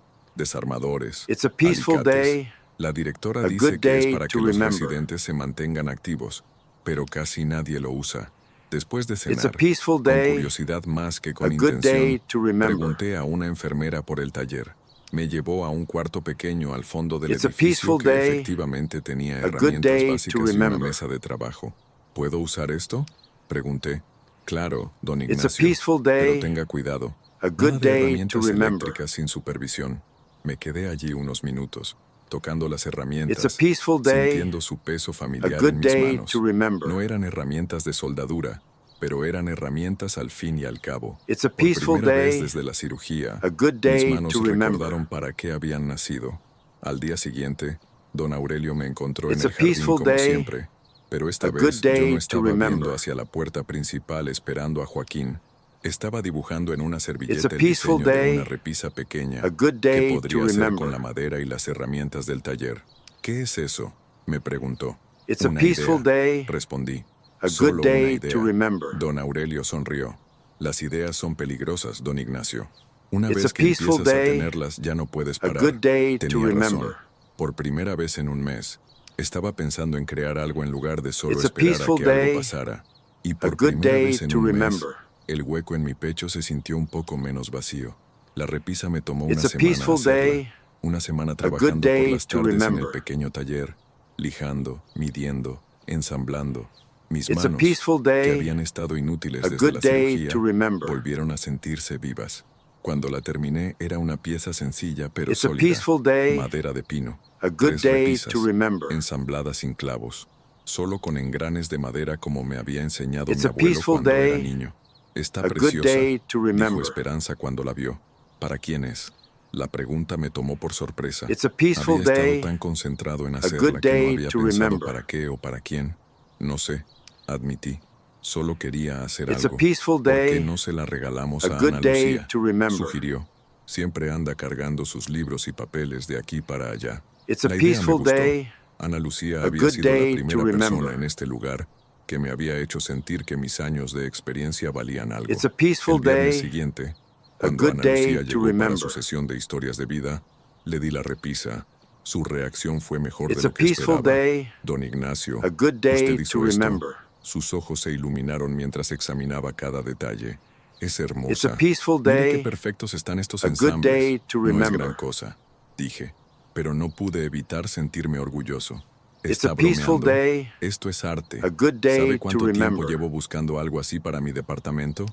desarmadores, It's a peaceful alicates. day, La directora a dice good que es day para to que los remember. residentes se mantengan activos, pero casi nadie lo usa. Después de It's a cenar, peaceful con day, curiosidad más que a con good day intención, to remember. pregunté a una enfermera por el taller. Me llevó a un cuarto pequeño al fondo del It's a edificio peaceful que day, efectivamente tenía a good herramientas day to básicas y una remember. mesa de trabajo. ¿Puedo usar esto? Pregunté. Claro, don It's a Ignacio, peaceful pero day, tenga cuidado. a Nada good de day to herramientas remember. eléctricas sin supervisión. Me quedé allí unos minutos, tocando las It's a herramientas, peaceful day, sintiendo su peso a familiar good en mis day manos. to remember. No eran herramientas de soldadura, pero eran herramientas al fin y al cabo. It's a Por peaceful primera vez day, desde la cirugía, a good mis day manos to remember. recordaron para qué habían nacido. Al día siguiente, don Aurelio me encontró en It's el a jardín peaceful como day, siempre, pero esta a good vez yo day no to estaba remember. viendo hacia la puerta principal esperando a Joaquín. Estaba dibujando en una It's servilleta a el peaceful diseño de day, una repisa pequeña a good que day to podría hacer con la remember. madera y las herramientas del taller. ¿Qué es eso?, me preguntó. It's a Una peaceful idea, day, respondí. a Solo good una day idea. to remember. Don Aurelio sonrió. Las ideas son peligrosas, don Ignacio. Una It's a vez que peaceful empiezas a day, tenerlas, ya no puedes a parar. good day to Tenía razón. remember. Por primera vez en un mes, estaba pensando en crear algo en lugar de solo It's a esperar a peaceful que day, algo pasara. Y a por good primera day vez en to un mes, remember. el hueco en mi pecho se sintió un poco menos vacío. La repisa me tomó It's una a semana peaceful hacerla. day, Una semana a good trabajando por day las to tardes en el remember. pequeño taller, lijando, midiendo, ensamblando. Mis It's a manos, peaceful que day, habían estado inútiles a desde la good day cirugía, to remember. volvieron a sentirse vivas. Cuando la terminé, era una pieza sencilla pero It's a sólida, peaceful day, madera de pino, a good 3 day repisas, to remember. ensambladas sin clavos, solo con engranes de madera como me había enseñado It's mi a abuelo peaceful cuando era day, niño. Está a good preciosa, day to dijo remember. Esperanza cuando la vio. ¿Para quién es? La pregunta me tomó por sorpresa. It's a peaceful Había estado day, tan concentrado en a hacerla good que no day había to pensado remember. para qué o para quién. No sé, admití. Solo quería hacer It's a algo. peaceful ¿Por qué day, no se la regalamos a a good Ana day Lucía? to remember. Sugirió. Siempre anda cargando sus libros y papeles de aquí para allá. It's a La idea me peaceful gustó. day, Ana Lucía a había good sido la day to primera remember. persona en este lugar que me había hecho sentir que mis años de experiencia valían algo. It's a peaceful El viernes day, siguiente, a cuando good Ana day Lucía to llegó para remember. su sesión de historias de vida, le di la repisa. Su reacción fue mejor It's de a lo que peaceful esperaba. day, Don Ignacio, a good day usted to hizo esto. remember. Sus ojos se iluminaron mientras examinaba cada detalle. Es It's a hermosa. peaceful Mire qué day, perfectos están estos a good day ensambles. to No es remember. gran cosa, dije, pero no pude evitar sentirme orgulloso. It's Está a peaceful bromeando. day, Esto es arte. a good day ¿Sabe to cuánto tiempo remember. llevo buscando algo así para mi departamento?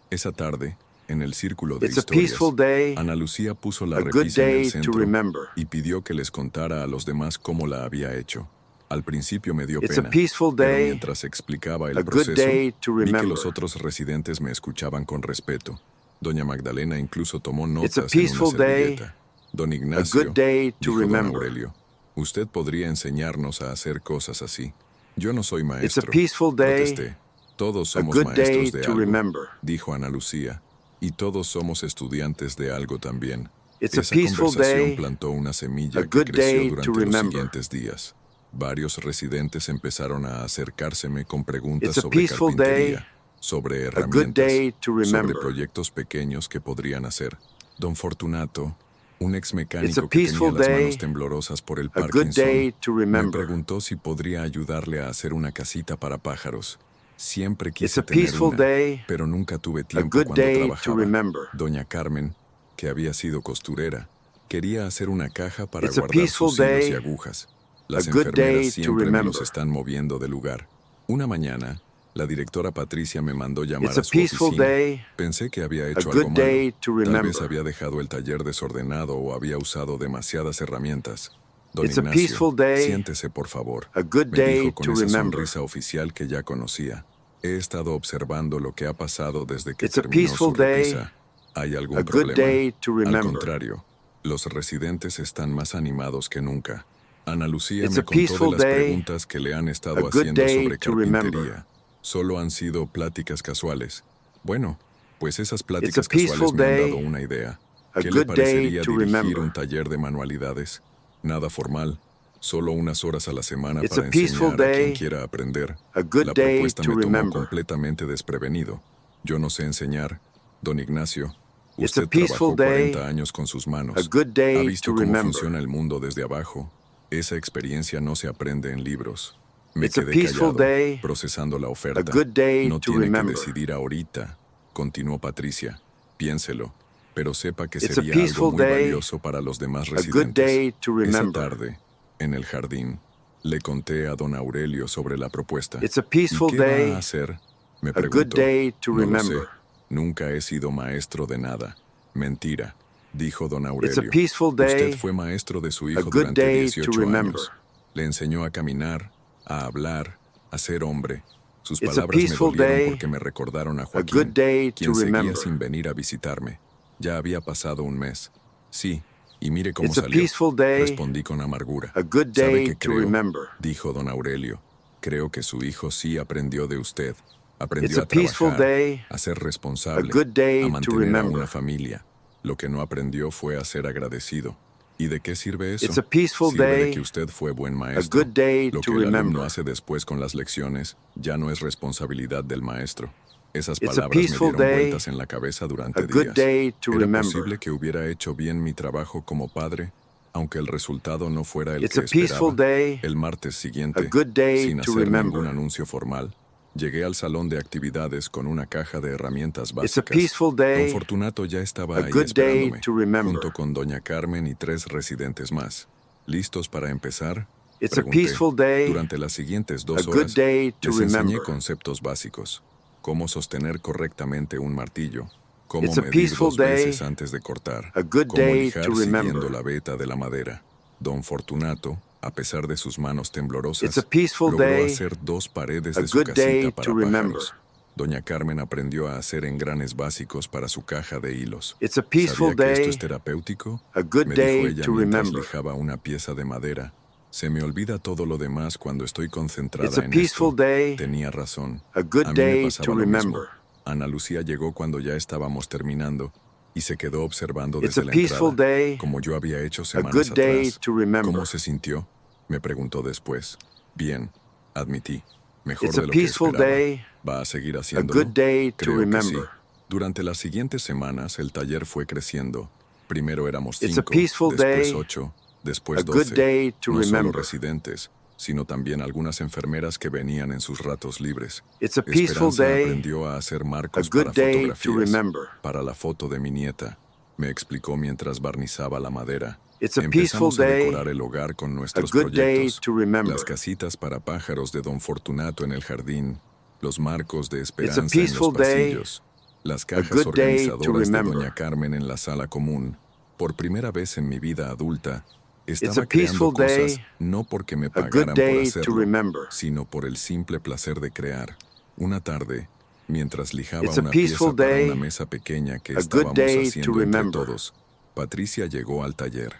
Esa tarde, en el círculo de It's a historias, peaceful day, Ana Lucía puso la a good repisa en el day to centro remember. y pidió que les contara a los demás cómo la había hecho. Al principio me dio It's a pena, peaceful pero day, mientras explicaba el a good proceso, day to vi que remember. los otros residentes me escuchaban con respeto. Doña Magdalena incluso tomó It's a notas en una peaceful day, servilleta. Don a Ignacio, good day to dijo don remember. Aurelio, usted podría enseñarnos a hacer cosas así. Yo no soy It's a maestro, peaceful day, protesté. Todos a somos good day maestros de to algo, remember. dijo Ana Lucía, y todos somos estudiantes de algo también. It's a Esa peaceful conversación day, plantó una semilla a que good creció day durante to los remember. siguientes días. Varios residentes empezaron a acercárseme con preguntas It's a sobre peaceful carpintería, day, sobre a good herramientas, day to sobre remember. proyectos pequeños que podrían hacer. Don Fortunato, un ex It's a mecánico que tenía peaceful las manos day, temblorosas por el a good day Parkinson, to me remember. preguntó si podría ayudarle a hacer una casita para pájaros. Siempre It's quise a tener peaceful una, day, pero nunca tuve a tiempo good cuando day to trabajaba. remember. Doña Carmen, que había sido costurera, quería hacer una caja para It's a guardar peaceful sus hilos y day, agujas. Las a good day enfermeras to siempre me los remember. están moviendo de lugar. Una mañana, la directora Patricia me mandó llamar It's a a su peaceful oficina. day, Pensé que había a hecho good algo malo. day to Tal vez remember. había dejado el taller desordenado o había usado demasiadas herramientas. Don It's a Ignacio, peaceful day, siéntese por favor, a good me day dijo con to esa remember. sonrisa oficial que ya conocía. He estado observando lo que ha pasado desde que It's a terminó su peaceful day, repisa. ¿Hay algún a good problema? day to Al remember. contrario, los residentes están más animados que nunca. Ana Lucía It's me a contó de peaceful las day, preguntas que le han a estado good haciendo day sobre to remember. carpintería. Solo han sido pláticas casuales. Bueno, pues esas It's a pláticas peaceful casuales me han day, dado una idea. a ¿Qué le good day parecería to dirigir remember. un taller de manualidades? Nada formal, solo unas horas a la semana It's para a peaceful enseñar a quien day, quiera aprender. a good La day propuesta to me tomó remember. completamente desprevenido. Yo no sé enseñar. Don Ignacio, It's a usted peaceful trabajó day, 40 años con sus a manos. good ¿Ha day visto to cómo remember. funciona el mundo desde abajo? Esa experiencia no se aprende en libros. Me It's a quedé peaceful callado, day, procesando la a oferta. good day No to tiene que remember. decidir ahorita, continuó Patricia. Piénselo, pero sepa que It's a sería algo peaceful muy day, valioso para los demás a good residentes. day to Esa remember. tarde, en el jardín, le conté a don Aurelio sobre la propuesta. It's a ¿Y peaceful qué va day, a hacer? Me a good preguntó. day to No lo sé. remember. Nunca he sido maestro de nada. Mentira, dijo don It's a Aurelio. peaceful day, Usted fue maestro de su a hijo good durante day 18 to remember. años. Le enseñó a caminar, a hablar, a ser hombre. Sus It's a palabras me peaceful dolieron day, porque me recordaron a a Joaquín, good day quien to seguía remember. sin venir a visitarme. Ya había pasado un mes. Sí, y mire cómo It's a salió. peaceful day, Respondí con amargura. a good ¿Sabe day qué to creo? remember. Dijo don Aurelio. Creo que su hijo sí aprendió de usted. It's Aprendió a a peaceful trabajar, day, a ser a responsable, good day a to mantener a remember. una familia. Lo que no aprendió fue a ser agradecido. ¿Y de qué sirve eso? It's a peaceful Sirve de day, que usted fue buen a maestro. good day Lo to que el alumno remember. hace después con las lecciones ya no es responsabilidad del maestro. Esas It's a palabras me peaceful dieron day, vueltas en la cabeza durante a good días. day to ¿Era remember. posible que hubiera hecho bien mi trabajo como padre, aunque el resultado no fuera el It's que a peaceful esperaba? day, El martes a siguiente, good day sin to hacer remember. ningún anuncio formal, llegué al salón de actividades con una caja de herramientas It's a básicas. peaceful Don day, Fortunato ya estaba a ahí good day esperándome, to remember. junto con doña Carmen y 3 residentes más. ¿Listos para empezar? It's a Pregunté. peaceful day, Durante las siguientes a 2 good horas, day to les enseñé remember. conceptos básicos. Cómo sostener correctamente un martillo. Cómo It's a medir peaceful 2 veces day, antes de cortar. a good Cómo day lijar to siguiendo remember. la veta de la madera. Don Fortunato, a pesar de sus manos temblorosas, It's a peaceful logró day, hacer 2 paredes a de su good day casita para to remember. pájaros. Doña Carmen aprendió a hacer engranes básicos para su caja de hilos. It's a peaceful ¿Sabía que esto day, es terapéutico? a good Me dijo day ella to mientras remember. lijaba una pieza de madera. Se me olvida todo lo demás cuando estoy concentrada It's a en peaceful esto. day, Tenía razón. a good A mí me day pasaba to lo mismo. remember. Ana Lucía llegó cuando ya estábamos terminando y se quedó observando It's desde a la peaceful entrada, day, como yo había hecho a semanas good day atrás. to remember. ¿Cómo se sintió? Me preguntó después. Bien, admití. Mejor It's a de lo que peaceful esperaba. day, ¿Va a seguir a haciéndolo? good day to Creo que sí. remember. Durante las siguientes semanas el taller fue creciendo. Primero éramos It's a 5, peaceful después day, 8, después a good 12. day to No solo remember. residentes, sino también algunas enfermeras que venían en sus ratos libres. It's a peaceful Esperanza day, aprendió a hacer a marcos good para day to fotografías, remember. para la foto de mi nieta. Me explicó mientras barnizaba la madera. It's a Empezamos peaceful a day, decorar el hogar con a nuestros good day proyectos. to remember. Las casitas para pájaros de Don Fortunato en el jardín, los marcos de It's a esperanza en los peaceful day, pasillos, las a cajas good day to organizadoras de remember. Doña Carmen en la sala común. Por primera vez en mi vida adulta, It's estaba a peaceful creando cosas day, no porque me a good pagaran por day to hacerlo, remember. sino por el simple placer de crear. Una tarde, mientras lijaba It's a una pieza peaceful para day, una mesa pequeña que a good estábamos day to haciendo entre remember. todos, Patricia llegó al taller.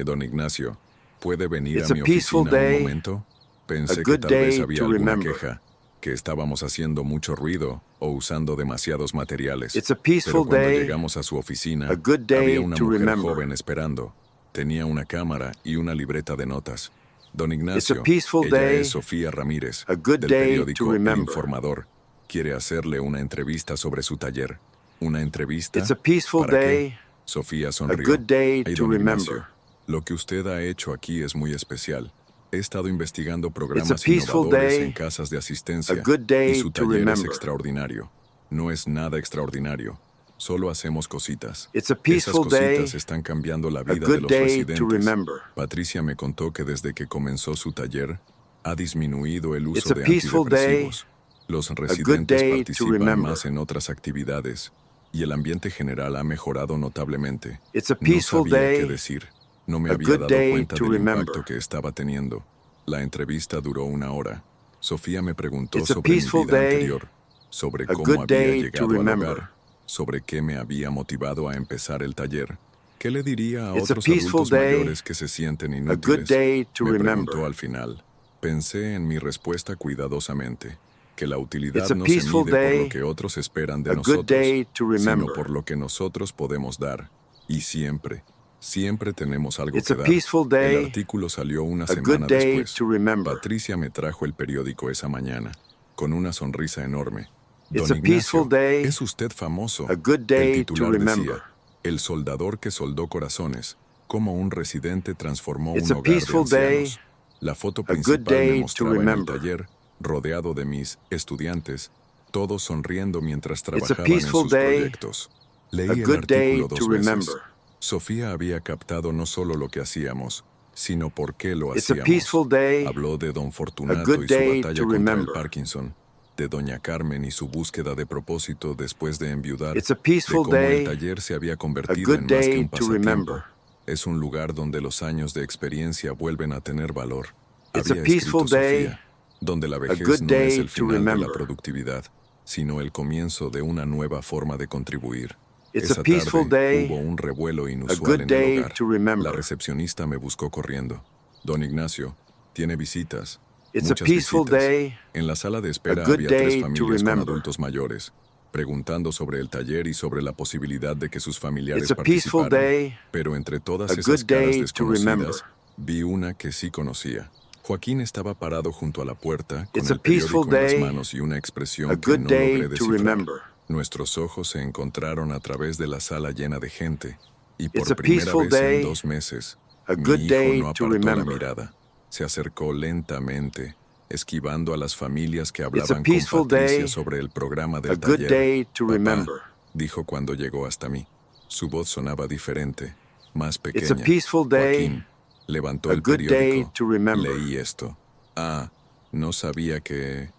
Don Ignacio, ¿puede venir It's a a mi peaceful oficina un day, momento? a Pensé que good tal vez day había to alguna remember. queja, que estábamos haciendo mucho ruido o usando demasiados materiales. It's a Pero peaceful cuando day, llegamos a su oficina, a good day había una to mujer remember. joven esperando. Tenía una cámara y una libreta de notas. Don It's a Ignacio, peaceful ella day, es Sofía Ramírez, a good del day periódico to El remember. Informador. Quiere hacerle una entrevista sobre su taller. ¿Una entrevista? It's a peaceful ¿Para qué? day, Sofía a sonrió. good day Ay, to don Ignacio, remember. lo que usted ha hecho aquí es muy especial. He estado investigando It's a programas peaceful innovadores day, en casas de a asistencia good y day su to taller es remember. extraordinario. No es nada extraordinario. Solo hacemos cositas. It's a Esas peaceful day, cositas están cambiando la a vida de good los day to residentes. remember. Patricia me contó que desde que comenzó su taller, ha disminuido el It's uso a de peaceful day, antidepresivos. Los good residentes day to participan remember. más en otras actividades y el ambiente general ha mejorado notablemente. It's a No peaceful sabía qué day, decir. No me a había good dado day cuenta to del remember. impacto que estaba teniendo. La entrevista duró 1 hora. Sofía me preguntó It's a sobre mi peaceful vida day, anterior, sobre a cómo good había day to llegado al remember. hogar, sobre qué me había motivado a empezar el taller. ¿Qué le diría a It's a otros peaceful adultos day, mayores que se sienten a good inútiles? day to Me remember. preguntó al final. Pensé en mi respuesta cuidadosamente, que la utilidad It's a no se peaceful mide por day, lo que otros esperan de a good nosotros, day to sino remember. por lo que nosotros podemos dar. Y siempre, siempre tenemos algo It's que a dar. peaceful El day, artículo salió una a good semana day después. to remember. Patricia me trajo el periódico esa mañana, con una sonrisa enorme. It's Don a peaceful Ignacio, day, es usted famoso. a good El day to titular remember. decía, el soldador que soldó corazones, cómo un residente transformó It's un a hogar de peaceful day, ancianos. La foto a good principal day me to mostraba en el remember. taller, rodeado de mis estudiantes, todos sonriendo mientras It's a trabajaban en peaceful sus day, proyectos. Leí a el good day artículo 2 to veces. remember. Sofía había captado no solo lo que hacíamos, sino por qué lo It's a hacíamos. peaceful day, Habló de Don Fortunato good y su day batalla to contra el remember. Parkinson, de Doña Carmen y su búsqueda de propósito después de enviudar, It's a de peaceful cómo el day, taller se había a convertido good en más que day un to pasatiempo. remember. Es un lugar donde los años de experiencia vuelven a tener valor. It's a Había peaceful escrito day, Sofía, donde la good vejez no es day el to final de la remember. productividad, sino el comienzo de una nueva forma de contribuir. It's a Esa peaceful tarde day, hubo un revuelo a inusual good en el day hogar. to La remember. recepcionista me buscó corriendo. Don Ignacio, tiene visitas. It's a Muchas peaceful visitas. day, En la sala de espera good había day 3 to familias con remember. adultos mayores, preguntando sobre el taller y sobre la posibilidad de que sus familiares It's a peaceful participaran. day, Pero entre todas a esas good caras day to remember. desconocidas, vi una que sí conocía. Joaquín estaba parado junto a la puerta, con It's a el periódico peaceful en las day, manos y una expresión a que good no day logré to descifrar. remember. Nuestros ojos se encontraron a través de la sala llena de gente, y por It's a primera peaceful vez day, en 2 meses, a mi good hijo day no to apartó la remember. mirada. Se acercó lentamente, esquivando a las familias que It's a hablaban con peaceful Patricia day, sobre el programa a del good taller. day to Papá, remember. dijo cuando llegó hasta mí. Su voz sonaba diferente, más It's a pequeña. peaceful day, Joaquín, Levantó A el good day periódico. to remember. Leí esto. Ah, no sabía que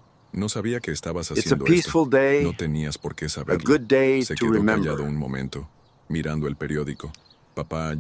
estabas It's a haciendo peaceful esto. day. No tenías por qué A saberlo. good day Se to quedó remember. callado un momento, mirando el periódico. Papá,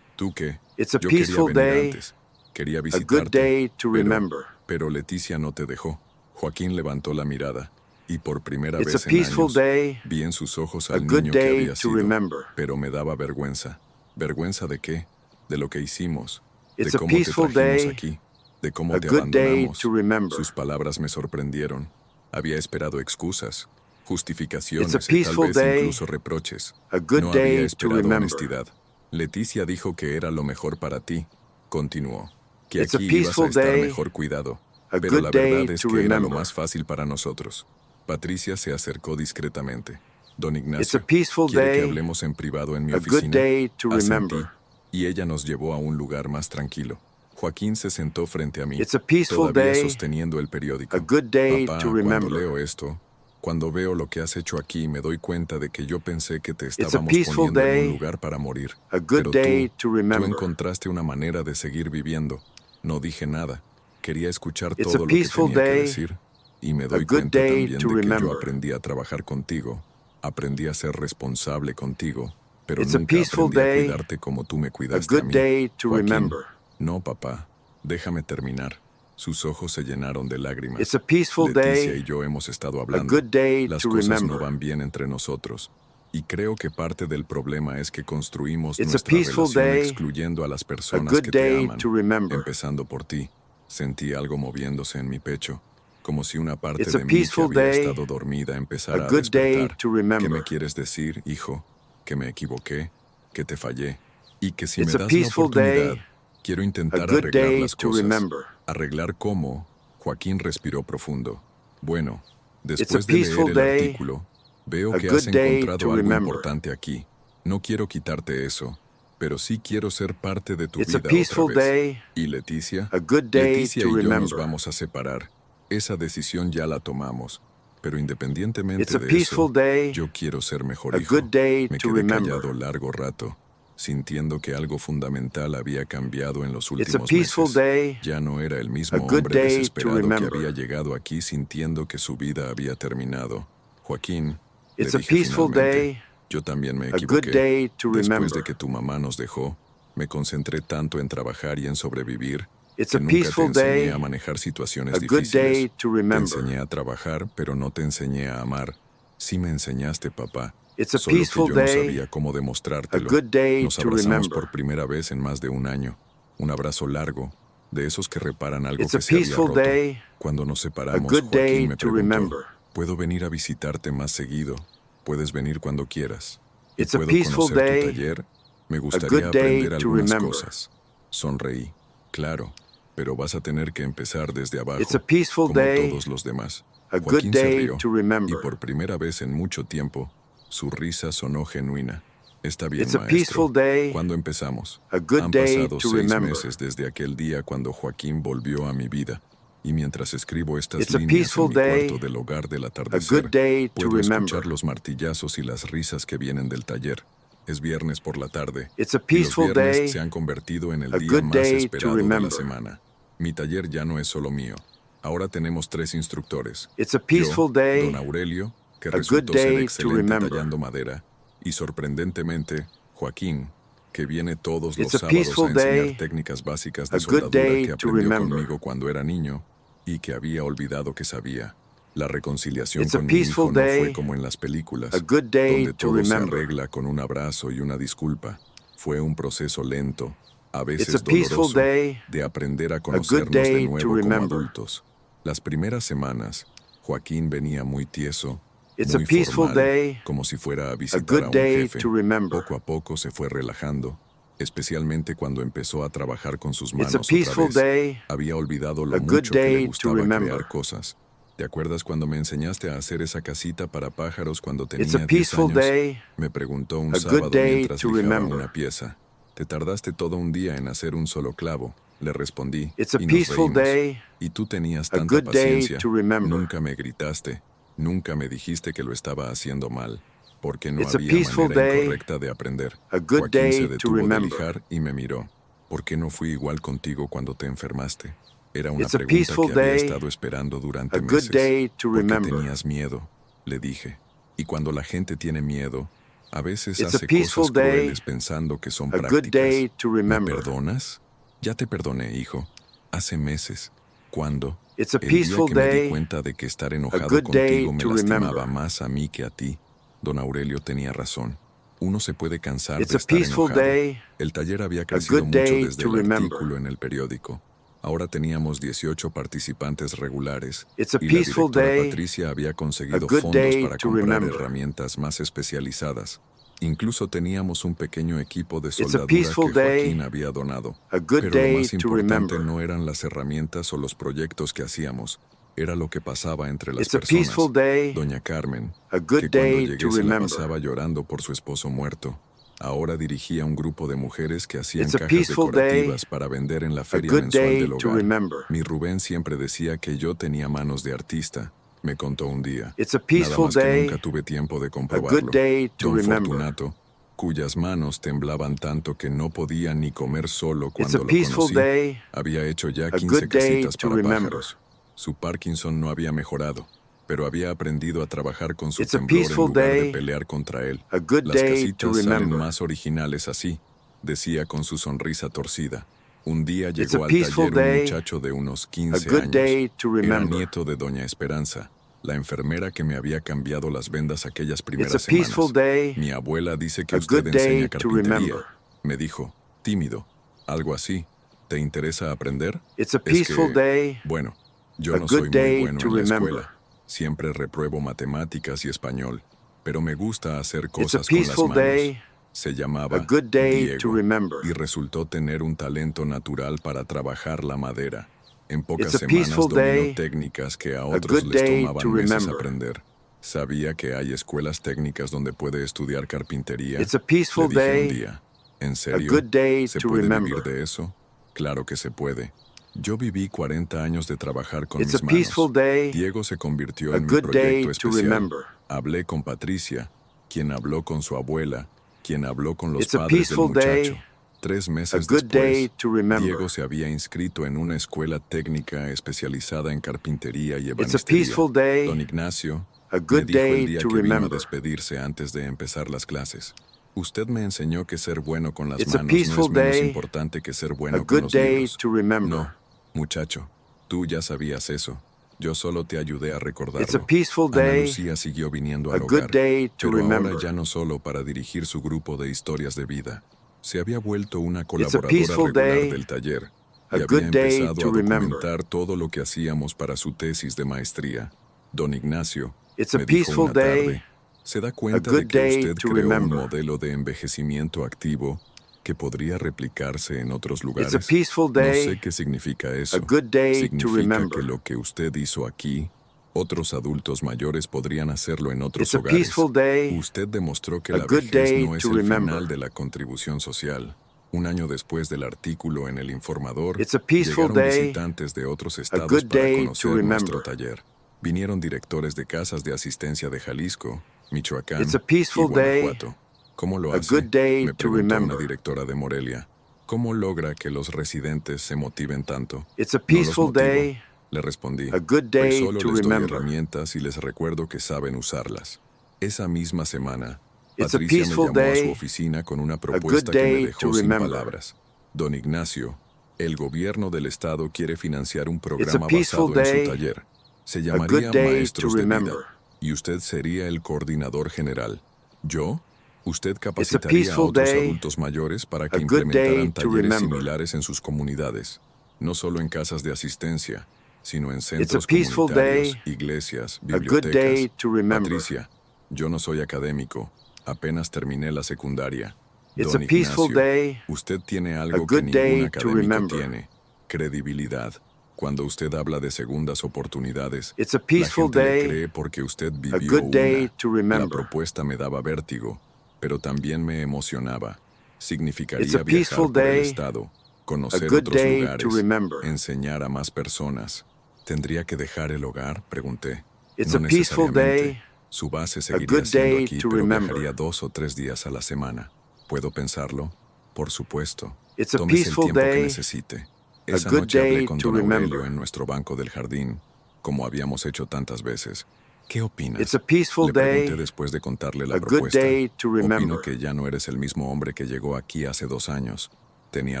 ¿tú qué? It's a Yo quería peaceful venir day. antes. Quería A good visitarte. day to remember. Pero Leticia no te dejó. Joaquín levantó la mirada y por primera It's a vez en peaceful años day. vi en sus ojos A al good niño que day había to sido. remember. Pero me daba vergüenza. ¿Vergüenza de qué? De lo que hicimos. De It's a cómo te peaceful trajimos day. aquí. De cómo A te good day abandonamos. to remember. Sus palabras me sorprendieron. Había esperado excusas, justificaciones It's a y tal peaceful vez day. incluso reproches. A good No había day to esperado remember. honestidad. Leticia dijo que era lo mejor para ti. Continuó. Que It's a aquí ibas a peaceful estar day. mejor cuidado. A Pero good la day verdad es to que era lo remember. más fácil para nosotros. Patricia se acercó discretamente. Don It's Ignacio, a peaceful ¿quiere que day. hablemos en privado en mi A good oficina? day to Asentí, remember. y ella nos llevó a un lugar más tranquilo. Joaquín se sentó frente a mí, It's a peaceful todavía day. sosteniendo el periódico. A good day Papá, to cuando remember. leo esto, cuando veo lo que has hecho aquí, me doy cuenta de que yo pensé que te a estábamos peaceful poniendo en day. un lugar para morir. A good Pero day to tú remember. encontraste una manera de seguir viviendo. No dije nada. Quería escuchar It's todo a lo que peaceful tenía que day. decir. Y me A doy good cuenta day también to de que yo remember. aprendí a trabajar contigo. Aprendí a ser responsable contigo. Pero It's a nunca peaceful aprendí a day. cuidarte como tú me A cuidaste a good mí. day to Joaquín, remember. no, papá. Déjame terminar. Sus ojos se llenaron de lágrimas. It's a peaceful Leticia day. y yo hemos estado A hablando. good day Las to cosas no remember. van bien entre nosotros. Y creo que parte del problema es que construimos It's a nuestra peaceful relación day. excluyendo a las A personas good que te day aman, to remember. empezando por ti. Sentí algo moviéndose en mi pecho, como si una parte It's a de mí que peaceful había day. estado dormida A empezara a good day despertar. to ¿Qué remember. me quieres decir, hijo? Que me equivoqué, que te fallé, y que si It's me a das la peaceful oportunidad, day. quiero A intentar good arreglar day las to cosas. remember. ¿Arreglar cómo? Joaquín respiró profundo. Bueno, It's a después de leer peaceful el day. artículo, veo A que good has day encontrado to algo remember. importante aquí. No quiero quitarte eso, pero sí quiero ser parte de tu It's a vida peaceful otra vez. day. ¿Y Leticia? A good day Leticia to y yo nos remember. vamos a separar. Esa decisión ya la tomamos. Pero It's independientemente a de peaceful eso, day. yo quiero ser mejor A hijo. good day Me to quedé remember. callado largo rato, sintiendo que algo fundamental había cambiado en los It's a últimos peaceful meses. day. Ya no era el A mismo good hombre day to desesperado que remember. había llegado aquí sintiendo que su vida había terminado. Joaquín, le It's a dije peaceful finalmente, day. yo también me A good equivoqué. day to Después remember. de que tu mamá nos dejó, me concentré tanto en trabajar y en sobrevivir It's que a nunca te peaceful enseñé day. a manejar situaciones A good difíciles. day to Te remember. enseñé a trabajar, pero no te enseñé a amar. Sí me enseñaste, papá. It's a Solo que peaceful yo no day. sabía cómo A demostrártelo. good day Nos to abrazamos remember. por primera vez en más de un año. Un abrazo largo, de esos que reparan algo It's que a se había peaceful roto. day. Cuando nos A separamos, good day Joaquín me to preguntó, remember. ¿puedo venir a visitarte más seguido? Puedes venir cuando quieras. ¿Y It's a puedo peaceful conocer tu day. taller? Me good gustaría day aprender to algunas remember. cosas. Sonreí. Claro, pero vas a tener que empezar desde abajo, It's a peaceful como day. todos los demás. A good Joaquín se day rió, to y remember. por primera vez en mucho tiempo, su risa sonó genuina. Está bien, It's a maestro. peaceful day. ¿Cuándo empezamos? A good Han day pasado to 6 remember. meses desde aquel día cuando Joaquín volvió a mi vida. Y mientras escribo estas It's a líneas en peaceful mi day. cuarto del hogar del A atardecer, good day to puedo remember. escuchar los martillazos y las risas que vienen del taller. Es viernes por la tarde. It's a Y los peaceful viernes day. se han convertido en el A día good más day to esperado de la remember. semana. Mi taller ya no es solo mío. Ahora tenemos 3 instructores. It's a peaceful Yo, day. don Aurelio, que A good resultó day ser to excelente remember. tallando madera, y sorprendentemente, Joaquín, que viene todos los It's a sábados a peaceful enseñar day. técnicas básicas A de good soldadura day que to aprendió remember. conmigo cuando era niño y que había olvidado que sabía. La reconciliación It's a con mi hijo peaceful no day. fue como en las películas, A good day donde to todo se remember. arregla con un abrazo y una disculpa. Fue un proceso lento, a It's veces a peaceful doloroso, day. de aprender a good conocernos de day to nuevo como remember. adultos. Las primeras semanas, Joaquín venía muy tieso, It's a muy peaceful formal, day. como si fuera a A visitar good a un day jefe. to remember. Poco a poco se fue relajando, especialmente cuando empezó a trabajar con sus It's manos a otra peaceful vez. day. Había olvidado lo A good mucho que day le to gustaba remember. crear cosas. ¿Te acuerdas cuando me enseñaste a hacer esa casita para pájaros cuando It's tenía a 10 peaceful años? day. Me preguntó un A good sábado day mientras to lijaba remember. una pieza. Te tardaste todo un día en hacer un solo clavo, le respondí, It's a y nos peaceful reímos. day. Y tú tenías A tanta good day paciencia. to remember. Nunca me gritaste, nunca me dijiste que lo estaba haciendo mal, porque no It's a había peaceful manera day. incorrecta de aprender. A good Joaquín day se to detuvo de remember. lijar y me miró. ¿Por qué no fui igual contigo cuando te enfermaste? Era una It's a pregunta peaceful que había day, estado esperando durante a good meses. day to ¿Por qué remember. tenías miedo? Le dije. Y cuando la gente tiene miedo, a veces It's a hace peaceful cosas day, crueles pensando que son a good prácticas. day to ¿Me remember. perdonas? Ya te perdoné, hijo. Hace meses. ¿Cuándo? It's a El día peaceful que me di day, cuenta de que estar a enojado good day contigo me to lastimaba remember. más a mí que a ti. Don Aurelio tenía razón. Uno se puede cansar It's de a estar peaceful enojado. day, El taller había a crecido good mucho day desde to el remember. artículo en el periódico. Ahora teníamos 18 participantes regulares It's a y la peaceful directora day, Patricia había a conseguido good fondos day para to comprar remember. herramientas más especializadas. Incluso teníamos un pequeño equipo de It's a soldadura peaceful que Joaquín day, había donado. a good Pero lo day más to importante remember. no eran las herramientas o los proyectos que hacíamos, era lo que pasaba entre las It's a peaceful personas. day, Doña Carmen, a good que cuando day llegué to se la remember. pasaba llorando por su esposo muerto, ahora dirigía un grupo de mujeres que hacían It's a cajas peaceful day, decorativas para vender en la a feria good mensual day del to hogar. remember. Mi Rubén siempre decía que yo tenía manos de artista, me contó un día. It's a Nada peaceful más que day, nunca tuve tiempo de a good comprobarlo. day to Don remember. Fortunato, cuyas manos temblaban tanto que no podía ni comer solo It's cuando a lo peaceful conocí, day, había hecho ya a 15 good day casitas to para remember. pájaros. Su Parkinson no había mejorado, pero había aprendido a trabajar con su It's a temblor en peaceful lugar de day, pelear contra él. a good Las day to casitas salen remember. más originales así, decía con su sonrisa torcida. Un día It's llegó a al peaceful taller un day, muchacho de unos a 15 good años. day to Era remember. nieto de Doña Esperanza, la enfermera que me había cambiado las vendas aquellas It's a primeras peaceful semanas. day, Mi abuela dice que a usted good day enseña to carpintería. remember. Me dijo, tímido, algo así. ¿Te interesa aprender? It's a Es peaceful que, day, bueno, yo a no good soy muy day bueno to en la remember. escuela. Siempre repruebo matemáticas y español, pero me gusta hacer It's a cosas con las peaceful manos. day, Se a llamaba good day to Diego remember. y resultó tener un talento natural para trabajar la madera. En pocas It's a semanas peaceful dominó day, técnicas que a a otros good les day tomaban to meses remember. aprender. Sabía que hay escuelas técnicas donde puede estudiar carpintería. It's a Le peaceful dije un day, día, ¿en a serio? good day ¿Se to puede remember. vivir de eso? Claro que se puede. Yo viví 40 años de trabajar con It's a mis peaceful manos. day, Diego se convirtió a en mi good day proyecto to especial. remember. Hablé con Patricia, quien habló con su abuela, quien habló con los It's a padres del peaceful muchacho. day, 3 a meses good day después, to remember. Diego se había inscrito en una escuela técnica especializada en carpintería y It's a ebanistería. peaceful day, Don Ignacio a me good dijo el day día to que vino a remember. despedirse antes de empezar las clases. Usted me enseñó que ser bueno con las It's a manos no es peaceful menos day, importante que ser a bueno con good los day libros. to remember. No, muchacho, tú ya sabías eso. Yo solo te ayudé a It's a recordarlo. peaceful Ana day, Lucía siguió viniendo a al good hogar, day to pero ahora remember. ya no solo para dirigir su grupo de historias de vida. Se había vuelto una It's a colaboradora peaceful regular day, del taller a y había good day empezado to a remember. documentar todo lo que hacíamos para su tesis de maestría. Don Ignacio It's a me dijo peaceful una day, tarde, ¿se da a cuenta good de que day usted to creó un remember. modelo de envejecimiento activo que podría replicarse en otros It's a lugares? peaceful No sé day, qué significa a eso. good day to Significa remember. que lo que usted hizo aquí, otros adultos mayores podrían hacerlo en otros It's a hogares. peaceful day, Usted demostró que a la good vejez day no es to el remember. final de la contribución social. Un año después del artículo en El Informador, It's a peaceful llegaron day, visitantes de otros a estados good para day to conocer remember. nuestro taller. Vinieron directores de casas de asistencia de Jalisco, Michoacán It's a y peaceful day, Guanajuato. ¿Cómo lo a hace? good day Me to preguntó una remember. directora de Morelia. ¿Cómo logra que los residentes se motiven tanto? It's a No los peaceful motivo, day, le respondí. a good Pues day solo to les doy remember. herramientas y les recuerdo que saben usarlas. Esa misma semana, It's a Patricia me peaceful llamó a su day, oficina con una a good propuesta que me day dejó to sin remember. palabras. Don Ignacio, el gobierno del estado quiere financiar un It's a programa peaceful basado en su day, taller. Se a llamaría good day Maestros to de Vida, remember. y usted sería el coordinador general. ¿Yo? Usted It's a capacitaría a peaceful otros day, adultos mayores para que a good day implementaran to talleres remember. similares en sus comunidades, no solo en casas de asistencia, sino en It's a centros peaceful comunitarios, day, iglesias, a good day bibliotecas. to remember. Patricia, yo no soy académico, apenas terminé la secundaria. It's a Don peaceful Ignacio, day, usted tiene a algo que good day ningún to académico remember. tiene, credibilidad. Cuando usted habla de segundas oportunidades, It's a la peaceful gente le day, cree porque usted a vivió good day una. to La remember. propuesta me daba vértigo, pero también me emocionaba. It's Significaría a viajar peaceful por el day, estado, a conocer good otros day to lugares, remember. enseñar a más personas. ¿Tendría que dejar el hogar? Pregunté. It's No a peaceful necesariamente. day, Su base a seguiría good siendo day aquí, to pero remember. viajaría 2 o 3 días a la semana. ¿Puedo pensarlo? Por supuesto. It's a Tómese el peaceful tiempo que day, necesite. a Esa good noche hablé day con to don Aurelio remember. en nuestro banco del jardín, como habíamos hecho tantas veces. ¿Qué opinas? It's a peaceful Le pregunté day, después de contarle la a good propuesta. day to Opino remember. que ya no eres el mismo hombre que llegó aquí hace 2 años. Tenía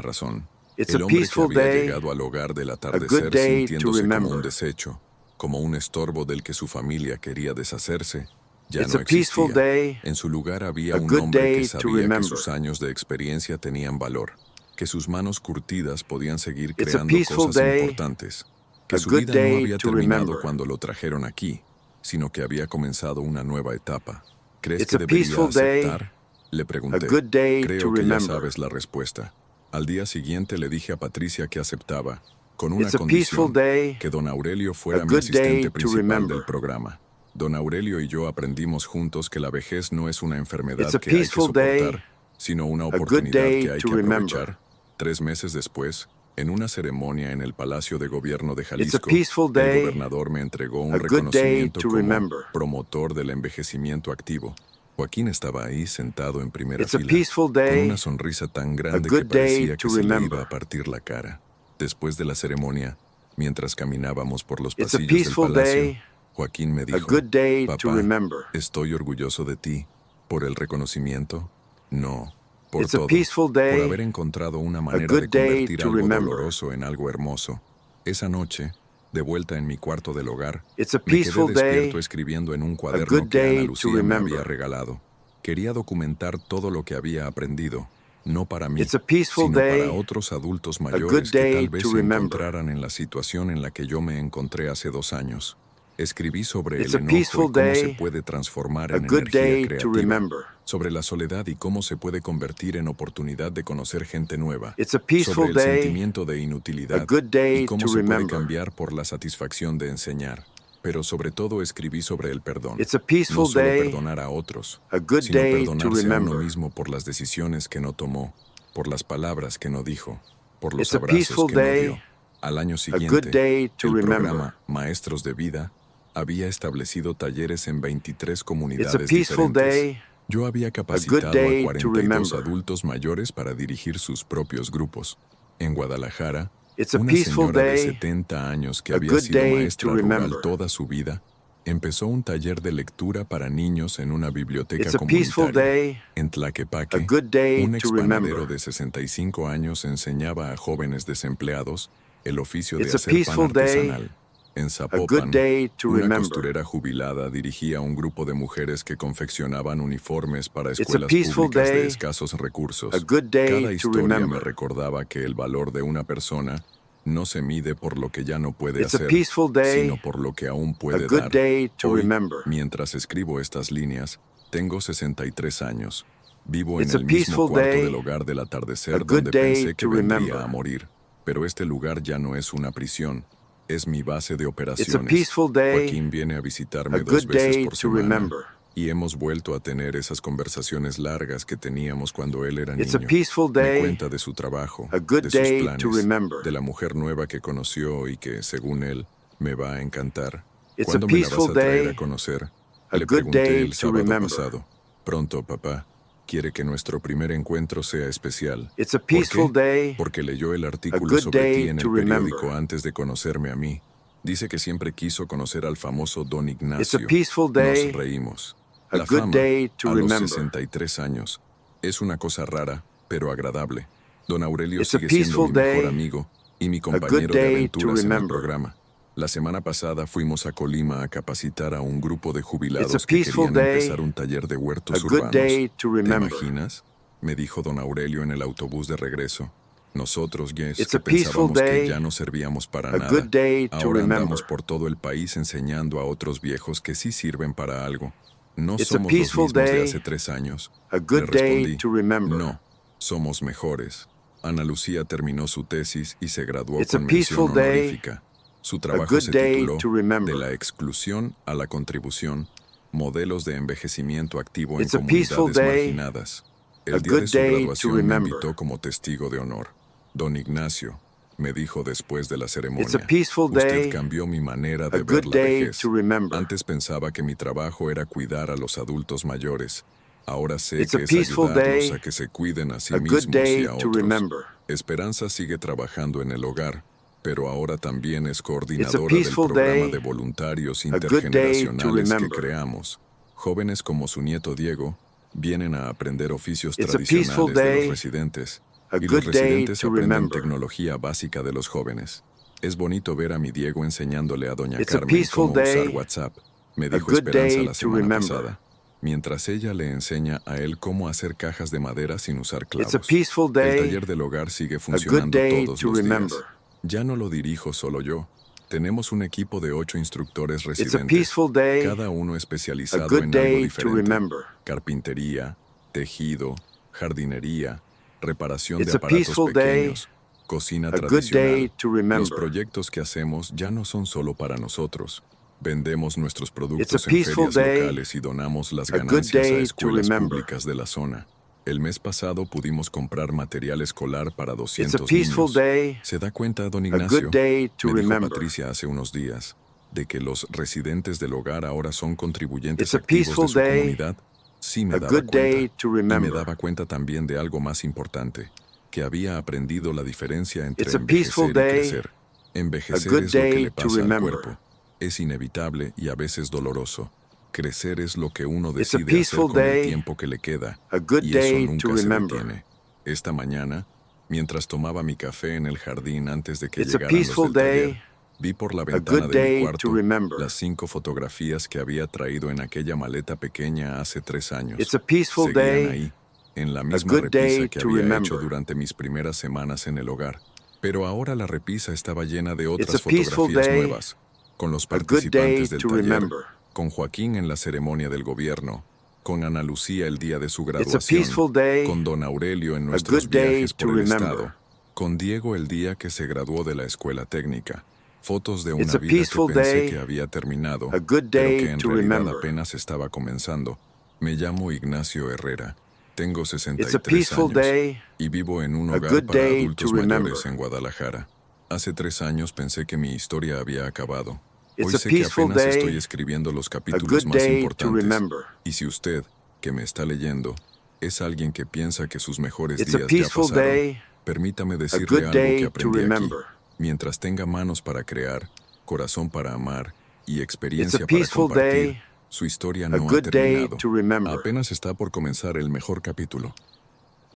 razón. It's El a hombre que peaceful había day, llegado al hogar del good atardecer day to sintiéndose como un remember. desecho, como un estorbo del que su familia quería deshacerse, ya It's no a peaceful existía. day, En su lugar había a un good hombre que day to sabía que remember. sus años de experiencia tenían valor, que sus manos curtidas podían seguir It's a creando peaceful cosas day, importantes, que a su good vida no day había to terminado remember. cuando lo trajeron aquí, sino que había comenzado una nueva etapa. ¿Crees It's que a debería peaceful day, aceptar? Le a pregunté. good day to Creo que ya remember. sabes la respuesta. Al día siguiente le dije a Patricia que aceptaba, con una It's a peaceful condición, day, que don Aurelio a fuera mi good day asistente to principal remember. del programa. Don Aurelio y yo aprendimos juntos que la vejez no es una enfermedad It's a que hay que peaceful day, soportar, sino una a good oportunidad day que hay to que remember. aprovechar. 3 meses después, en una ceremonia en el Palacio de Gobierno de It's a Jalisco, peaceful el day, gobernador me entregó un a good day reconocimiento to como remember. promotor del envejecimiento activo. Joaquín estaba ahí sentado en primera It's a fila, peaceful con una day, sonrisa tan a grande que good day parecía to que se le remember. iba a partir la cara. Después de la ceremonia, mientras caminábamos por los It's a pasillos del peaceful palacio, day, Joaquín me a dijo, good day to papá, remember. estoy orgulloso de ti. ¿Por el reconocimiento? No, por It's a todo. peaceful Por day, haber encontrado una manera good de day convertir to algo remember. doloroso en algo hermoso. Esa noche, de vuelta en mi cuarto del hogar, It's a me quedé peaceful despierto day, escribiendo en un a cuaderno good que Ana day to Lucía me remember. había regalado. Quería documentar todo lo que había aprendido, no para mí, It's a peaceful sino para day, otros adultos a good mayores que day tal vez to se remember. encontraran en la situación en la que yo me encontré hace 2 años. Escribí sobre It's el a enojo y peaceful cómo se day, puede transformar a en good energía day to creativa, remember. sobre la soledad y cómo se puede convertir en oportunidad de conocer gente nueva, It's a sobre peaceful el day, sentimiento de a inutilidad good y day cómo to se puede remember. cambiar por la satisfacción de enseñar. Pero sobre todo escribí sobre el perdón. It's a No peaceful solo day, perdonar a otros, a good sino day to perdonarse a uno remember. mismo por las decisiones que no tomó, por las palabras que no dijo, por los It's a abrazos peaceful que no day, dio. Al año a good siguiente, day to el remember. programa Maestros de Vida había establecido talleres en 23 It's a comunidades peaceful diferentes. day, Yo había a good capacitado a day to 42 remember. adultos mayores para dirigir sus propios grupos. En Guadalajara, It's a una peaceful señora de day, 70 años que a había good sido day to maestra rural remember. toda su vida, empezó un taller de lectura para niños en una biblioteca It's a peaceful comunitaria. day, En a Tlaquepaque, good day un to expanadero remember. de 65 años enseñaba a jóvenes desempleados el oficio de It's a hacer pan peaceful day, artesanal. En a good Zapopan, day to una remember. costurera jubilada dirigía un grupo de mujeres que confeccionaban uniformes para It's a escuelas peaceful públicas de day, escasos a recursos. good day Cada to historia me remember. recordaba que el valor de una persona no se mide por lo que ya no puede It's a hacer, peaceful day, sino por lo que aún a puede good dar. day to Hoy, remember. mientras escribo estas líneas, tengo 63 años. Vivo en It's a el mismo peaceful cuarto day, del hogar del a atardecer good donde day pensé que to vendría remember. a morir. Pero este lugar ya no es una prisión, es mi base de It's a operaciones. peaceful day, Joaquín viene a a visitarme good 2 veces day por to semana remember. y hemos vuelto a tener esas conversaciones largas que teníamos cuando él era It's a niño. peaceful Me day, cuenta de su trabajo, a good de sus day to planes, remember. de la mujer nueva que conoció y que, según él, me va a encantar. It's a ¿Cuándo me la vas peaceful a traer day, a conocer? a Le good pregunté day el to sábado remember. pasado. Pronto, papá. Quiere que nuestro primer encuentro sea especial. It's a ¿Por peaceful qué? day, Porque leyó el a artículo good sobre day ti en to el periódico remember. antes de conocerme a mí. Dice que siempre quiso conocer al famoso Don It's a Ignacio. peaceful Nos day, reímos. a La good fama, day to a los remember. 63 años, es una cosa rara, pero agradable. Don Aurelio It's a sigue siendo peaceful mi mejor day, amigo y mi a good compañero de day to aventuras en el remember. programa. La semana pasada fuimos a Colima a capacitar a un grupo de It's a jubilados que peaceful querían day, empezar un taller de a huertos good urbanos. day to ¿Te remember. imaginas? Me dijo don Aurelio en el autobús de regreso. Nosotros, Jess, It's que a peaceful pensábamos que day, ya no servíamos para a nada, good day to ahora remember. andamos por todo el país enseñando a otros viejos que sí sirven para algo. No It's a somos los peaceful mismos de day, hace 3 años. a Le good day respondí, to remember. no, somos mejores. Ana Lucía terminó su tesis y se graduó It's a con mención peaceful day, honorífica. Su a trabajo good se day tituló to De remember. la exclusión a la contribución, modelos de envejecimiento activo en It's a peaceful comunidades day, marginadas. a El día good de su day to graduación me remember. invitó como testigo de honor. Don Ignacio, me dijo después de la It's a ceremonia, peaceful usted day, cambió mi manera a de ver good la day vejez. to remember. Antes pensaba que mi trabajo era cuidar a los adultos mayores, Ahora sé It's a que es peaceful ayudarlos day, a que se cuiden a sí a good mismos y day a to otros. remember. Esperanza sigue trabajando en el hogar, pero ahora también es It's a coordinadora del peaceful programa de day, voluntarios a good day to intergeneracionales que remember. creamos. Jóvenes como su nieto Diego vienen a aprender oficios It's a peaceful tradicionales de los day, residentes, a y los good day residentes to aprenden remember. tecnología básica de los jóvenes. Es bonito ver a mi Diego enseñándole a doña It's a Carmen peaceful cómo usar day, WhatsApp, me a dijo good Esperanza day la to semana remember. pasada, mientras ella le enseña a él cómo hacer cajas de madera sin usar It's a clavos. peaceful El day, taller del hogar sigue a good funcionando day todos to los días. remember. Ya no lo dirijo solo yo. Tenemos un equipo de 8 instructores It's a residentes, peaceful day, cada uno a especializado good en algo day to diferente: remember. carpintería, tejido, jardinería, reparación It's de a aparatos peaceful day, pequeños, cocina a good day tradicional. to Los remember. proyectos que hacemos ya no son solo para nosotros. Vendemos nuestros It's a productos en peaceful ferias day, locales y donamos las a good ganancias a day to escuelas remember. públicas de la zona. El mes pasado pudimos comprar material escolar para It's a 200 peaceful niños. day, ¿Se da cuenta, don a good Ignacio? day to Me dijo remember. Patricia hace unos días, de que los residentes del hogar ahora son contribuyentes It's a activos de peaceful su day, comunidad. Sí me a daba good day cuenta. to Y me remember. daba cuenta también de algo más importante, que había aprendido la diferencia entre It's a peaceful envejecer y day, crecer. a Envejecer good es lo que day le to pasa al remember. cuerpo. Es inevitable y a veces doloroso. Crecer es lo que uno It's a decide hacer peaceful con el day, tiempo que le queda, a good y eso day to nunca se remember. detiene. Esta mañana, mientras tomaba mi café en el jardín antes de que It's a llegaran los peaceful del taller, day, vi por la a ventana good de mi day to cuarto remember. las 5 fotografías que había traído en aquella maleta pequeña hace 3 años. It's a peaceful Seguían day, ahí, en la a misma good day repisa que to había hecho remember. durante mis primeras semanas en el hogar. Pero ahora la repisa estaba llena de It's otras a peaceful fotografías day, nuevas, con los a good day participantes del to taller, remember. con Joaquín en la ceremonia del gobierno, con Ana Lucía el día de su It's a graduación, peaceful day, con don Aurelio en a nuestros good day viajes to por el remember. estado, con Diego el día que se graduó de la escuela técnica. Fotos de It's una a vida que peaceful pensé day, que había terminado, a good pero day que en to realidad remember. apenas estaba comenzando. Me llamo Ignacio Herrera. Tengo It's a 63 peaceful años day, y vivo en un a hogar good para day adultos to remember. mayores en Guadalajara. Hace 3 años pensé que mi historia había acabado. It's Hoy a sé que peaceful apenas estoy day, escribiendo los a capítulos good más day to importantes. remember. Y si usted, que me está leyendo, es alguien que piensa que sus mejores It's a días ya peaceful pasaron, day, permítame a decirle good algo que day to aprendí aquí. remember. Mientras tenga manos para crear, corazón para amar y It's a experiencia para peaceful compartir, day, su historia a no ha good day terminado. to remember. Apenas está por comenzar el mejor capítulo.